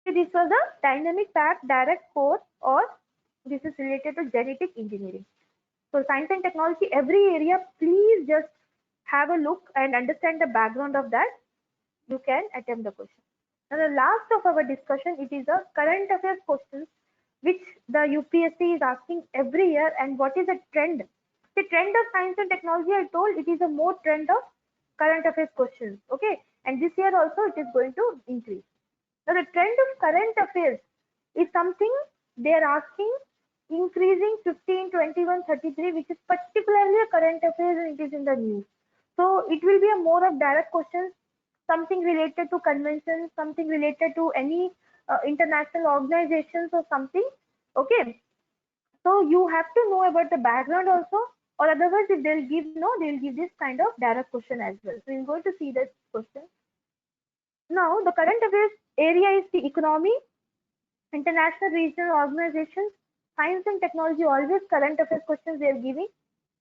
Okay, this was a dynamic path direct course, or this is related to genetic engineering. So science and technology, every area, please just have a look and understand the background of that. You can attempt the question. Now the last of our discussion, it is a current affairs questions which the UPSC is asking every year, and what is the trend? The trend of science and technology, I told it is a more trend of current affairs questions. Okay, and this year also it is going to increase. Now, the trend of current affairs is something they are asking, increasing 15, 21, 33, which is particularly a current affairs and it is in the news. So it will be a more of direct questions, something related to conventions, something related to any international organizations or something. Okay, so you have to know about the background also, or otherwise if they'll give no, they'll give this kind of direct question as well. So you're going to see this question. Now, the current affairs area is the economy, international regional organizations, science and technology, always current affairs questions they are giving,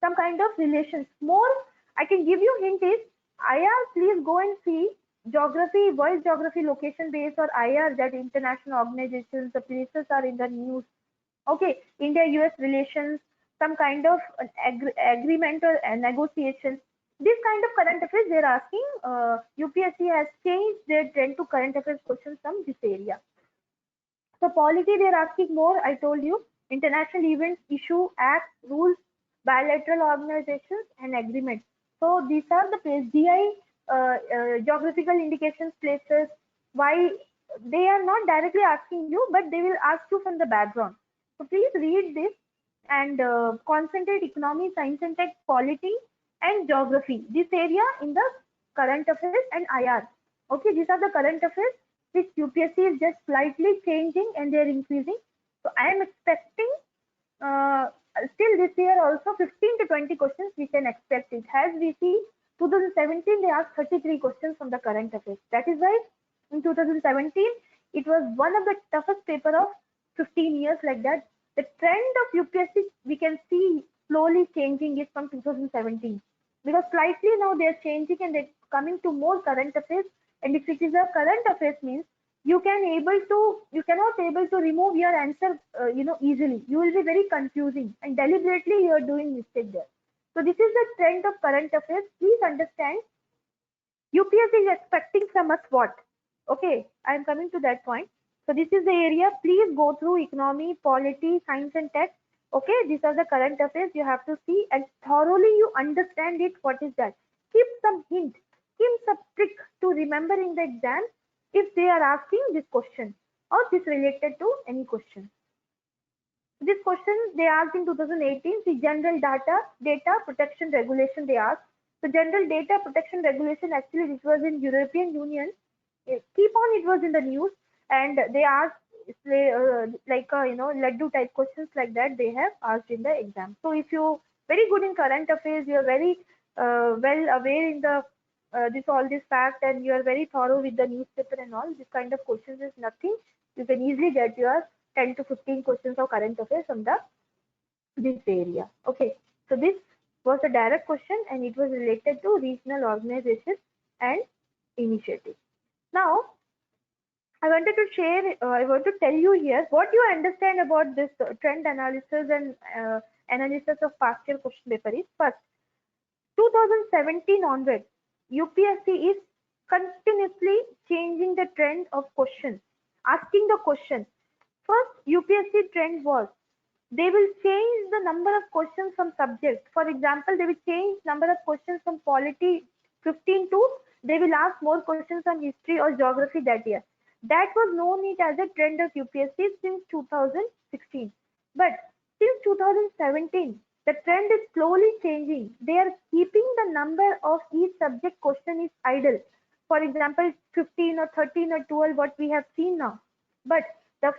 some kind of relations. More, I can give you hint is IR, please go and see geography, world geography location based or IR, that international organizations, the places are in the news. Okay, India-US relations, some kind of agreement or negotiations. This kind of current affairs they're asking. UPSC has changed their trend to current affairs questions from this area. So polity they're asking more. I told you international events, issue, acts, rules, bilateral organizations, and agreements. So these are the place GI, geographical indications, places. Why they are not directly asking you, but they will ask you from the background. So please read this and concentrate economy, science and tech, polity, and geography. This area in the current affairs and IR. Okay, these are the current affairs which UPSC is just slightly changing and they are increasing. So I am expecting uh, still this year also 15 to 20 questions we can expect it. As we see 2017 they asked 33 questions from the current affairs. That is why in 2017 it was one of the toughest paper of 15 years like that. The trend of UPSC we can see slowly changing is from 2017 because slightly now they are changing and they're coming to more current affairs. And if it is a current affairs means you cannot able to remove your answer easily. You will be very confusing and deliberately you are doing mistake there. So this is the trend of current affairs. Please understand UPSC is expecting from us what? Okay, I am coming to that point. So this is the area. Please go through economy, polity, science and tech. Okay, these are the current affairs you have to see and thoroughly you understand it. What is that? Keep some hint, keep some trick to remember in the exam if they are asking this question or this related to any question. This question they asked in 2018, the general data protection regulation they asked. So general data protection regulation actually this was in European Union. Keep on it was in the news and they asked laddu type questions like that they have asked in the exam. So if you very good in current affairs, you are very well aware in the this all this fact and you are very thorough with the newspaper and all this kind of questions is nothing. You can easily get your 10 to 15 questions of current affairs from the this area. Okay, so this was a direct question and it was related to regional organizations and initiatives. Now, I wanted to share, I want to tell you here what you understand about this trend analysis and analysis of past year question paper is first, 2017 onwards, UPSC is continuously changing the trend of questions, asking the question. First, UPSC trend was they will change the number of questions from subject. For example, they will change number of questions from polity 15 to they will ask more questions on history or geography that year. That was known it as a trend of UPSC since 2016. But since 2017, the trend is slowly changing. They are keeping the number of each subject question is idle. For example, 15 or 13 or 12, what we have seen now. But the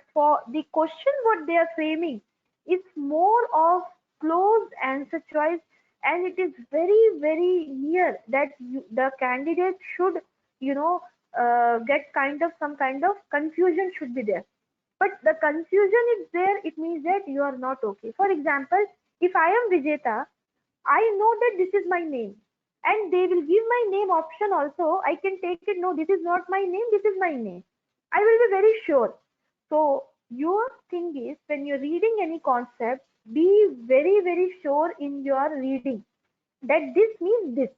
question what they are framing is more of closed answer choice, and it is very near that the candidate should get kind of some kind of confusion should be there. But the confusion is there, it means that you are not okay. For example, if I am Vijeta, I know that this is my name, and they will give my name option also. I can take it, no, this is not my name, this is my name. I will be very sure. So your thing is, when you're reading any concept, be very sure in your reading that this means this.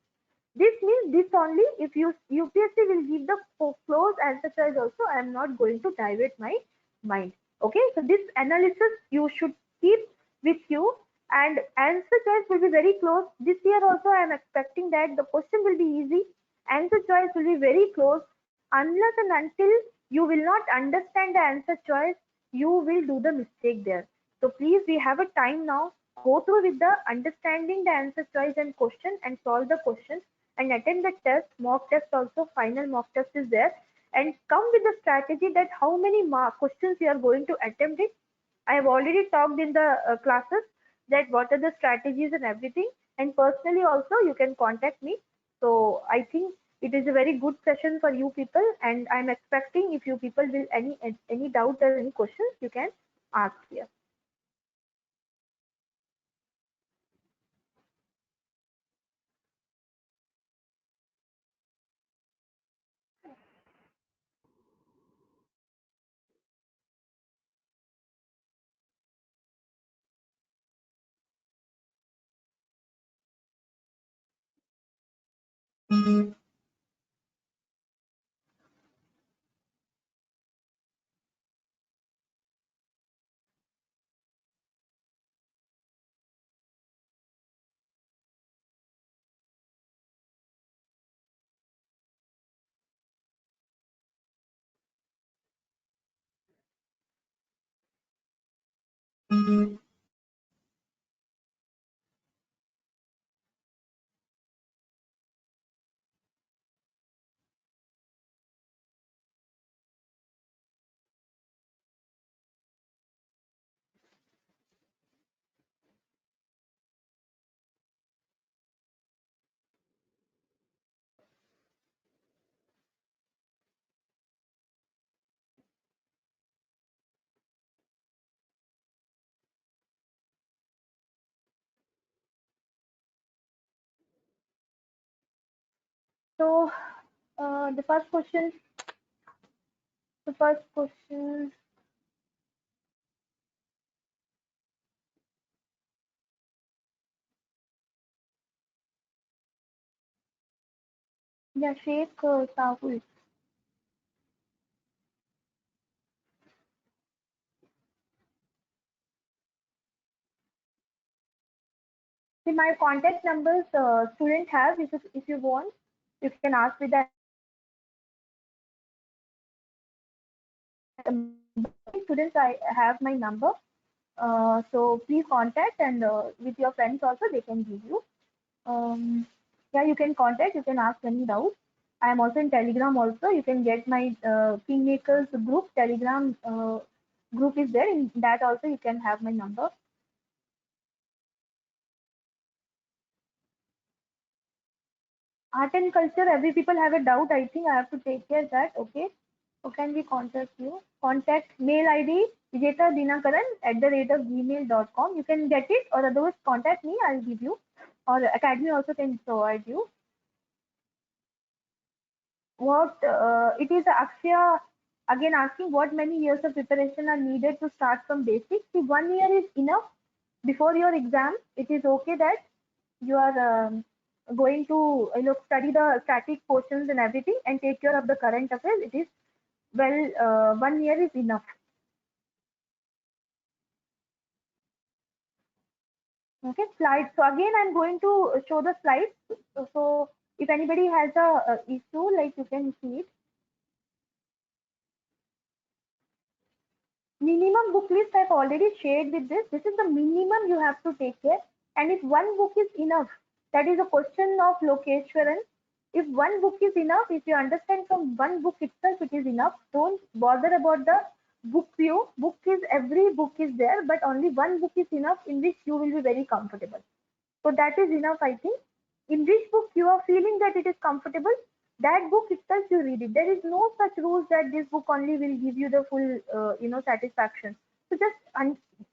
This means this only. If you UPSC will give the close answer choice also, I am not going to divert my mind. Okay, so this analysis you should keep with you, and answer choice will be very close. This year also I am expecting that the question will be easy. Answer choice will be very close. Unless and until you will not understand the answer choice, you will do the mistake there. So please, we have a time now. Go through with the understanding the answer choice and question and solve the question and attend the test, mock test also, final mock test is there, and come with the strategy that how many questions you are going to attempt it. I have already talked in the classes that what are the strategies and everything, and personally also you can contact me. So I think it is a very good session for you people, and I'm expecting if you people will any doubt or any questions you can ask here. So the first question, yeah, Sheikh Sahul. See, my contact numbers student have. If you want, you can ask with that. Students, I have my number. So please contact, and with your friends also they can give you. Um, yeah, you can contact. You can ask any doubt. I am also in Telegram. Also, you can get my Kingmakers group. Telegram group is there. In that also you can have my number. Art and culture. Every people have a doubt. I think I have to take care of that. Okay. How can we contact you? Contact mail ID vijetadinakaran@gmail.com. You can get it, or otherwise contact me. I'll give you. Or Academy also can provide you. What it is Akshaya again asking what many years of preparation are needed to start from basics. See, 1 year is enough. before your exam, it is okay that you are going to study the static portions and everything and take care of the current affairs. It is well, 1 year is enough. Okay, slides. So again, I'm going to show the slides. So if anybody has a issue, like you can see it. Minimum book list I've already shared with this. This is the minimum you have to take care. And if one book is enough, that is a question of Lokeshwaran. If one book is enough, if you understand from one book itself, it is enough. Don't bother about the book view. Every book is there, but only one book is enough in which you will be very comfortable. So that is enough, I think. In which book you are feeling that it is comfortable, that book itself you read it. There is no such rules that this book only will give you the full, satisfaction. So just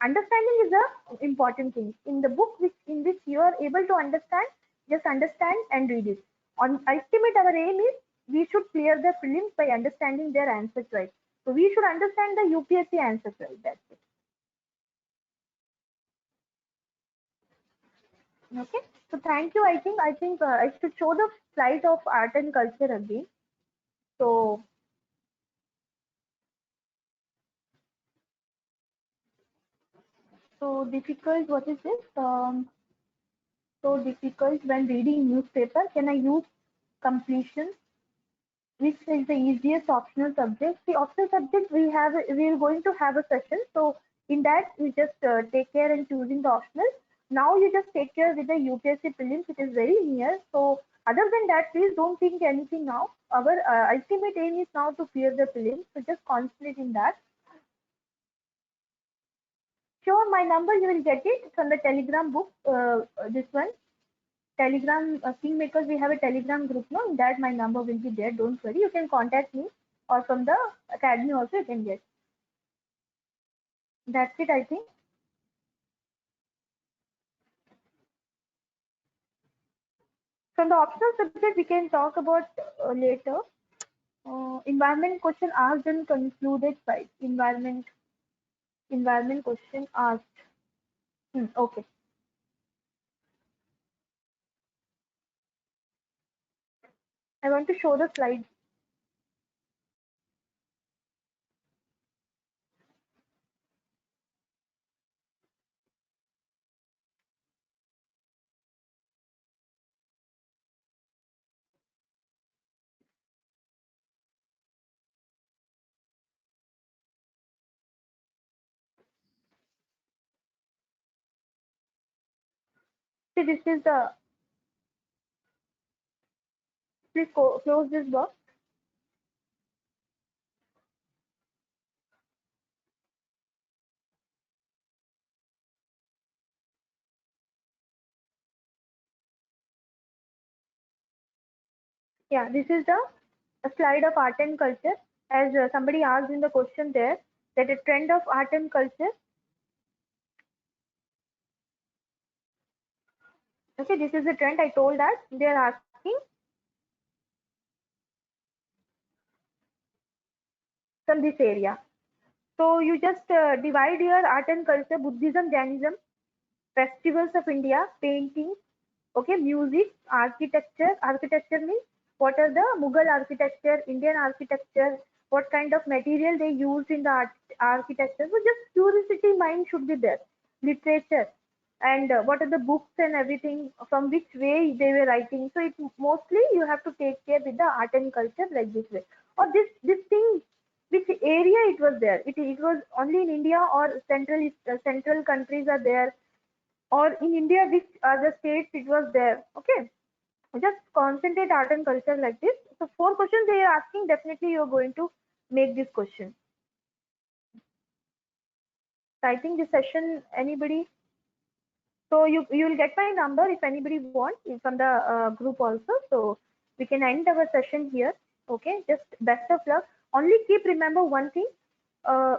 understanding is the important thing. In the book in which you are able to understand, just understand and read it. On ultimate, our aim is we should clear the prelims by understanding their answers right. So we should understand the UPSC answers right. That's it. Okay. So thank you. I think I should show the slide of art and culture again. So so difficult. What is this? So difficult when reading newspaper. Can I use completion? Which is the easiest optional subject? The optional subject we are going to have a session. So in that you just take care in choosing the optional. Now you just take care with the UPSC prelims. It is very near. So other than that, please don't think anything now. Our ultimate aim is now to clear the prelims. So just concentrate in that. Sure, my number you will get it from the Telegram book. This one. Telegram Kingmakers, we have a Telegram group now. In that my number will be there. Don't worry. You can contact me or from the academy also you can get. That's it, I think. From the optional subject we can talk about later. Environment question asked and concluded by environment question asked. Okay. I want to show the slide. See, this is the. Please close this box. Yeah, this is the a slide of art and culture. As somebody asked in the question there, that a trend of art and culture. Okay, this is the trend. I told that they are asking from this area. So you just divide your art and culture, Buddhism, Jainism, festivals of India, painting, okay, music, architecture. Architecture means what are the Mughal architecture, Indian architecture, what kind of material they use in the architecture. So just curiosity mind should be there. Literature and what are the books and everything from which way they were writing. So it mostly you have to take care with the art and culture like this way. Or this thing, which area it was there. It was only in India or central countries are there, or in India, which other states it was there. Okay, just concentrate art and culture like this. So 4 questions they are asking. Definitely, you are going to make this question. So I think this session, anybody. So you will get my number if anybody wants from the group also. So we can end our session here. Okay, just best of luck. Only keep remember one thing. Uh,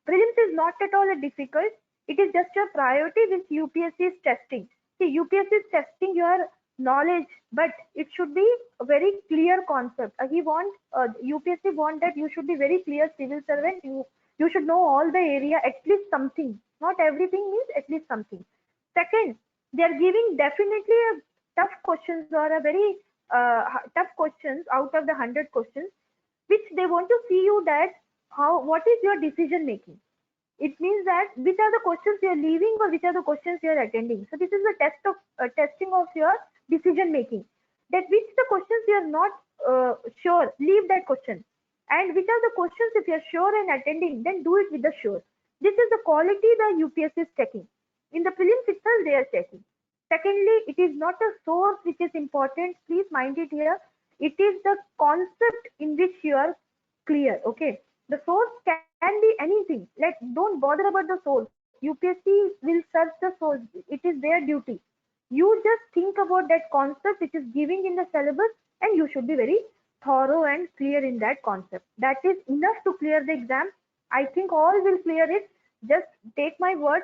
Prelims is not at all a difficult. It is just your priority which UPSC is testing. See, UPSC is testing your knowledge, but it should be a very clear concept. UPSC want that you should be very clear civil servant. You should know all the area, at least something. Not everything means at least something. Second, they are giving definitely a tough questions or a very tough questions out of the 100 questions, which they want to see you that how what is your decision making. It means that which are the questions you are leaving or which are the questions you are attending. So this is the testing of your decision making. That which the questions you are not sure, leave that question. And which are the questions if you are sure and attending, then do it with the sure. This is the quality the UPSC is checking. In the prelims itself, they are checking. Secondly, it is not a source which is important. Please mind it here. It is the concept in which you are clear. Okay, the source can be anything. Like, don't bother about the source. UPSC will search the source. It is their duty. You just think about that concept which is giving in the syllabus, and you should be very thorough and clear in that concept. That is enough to clear the exam. I think all will clear it. Just take my word.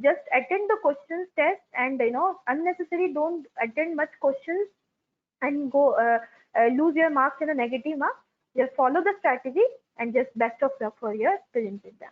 Just attend the questions test, and unnecessary don't attend much questions and go lose your marks in a negative mark. Just follow the strategy, and just best of luck for your prelims exam.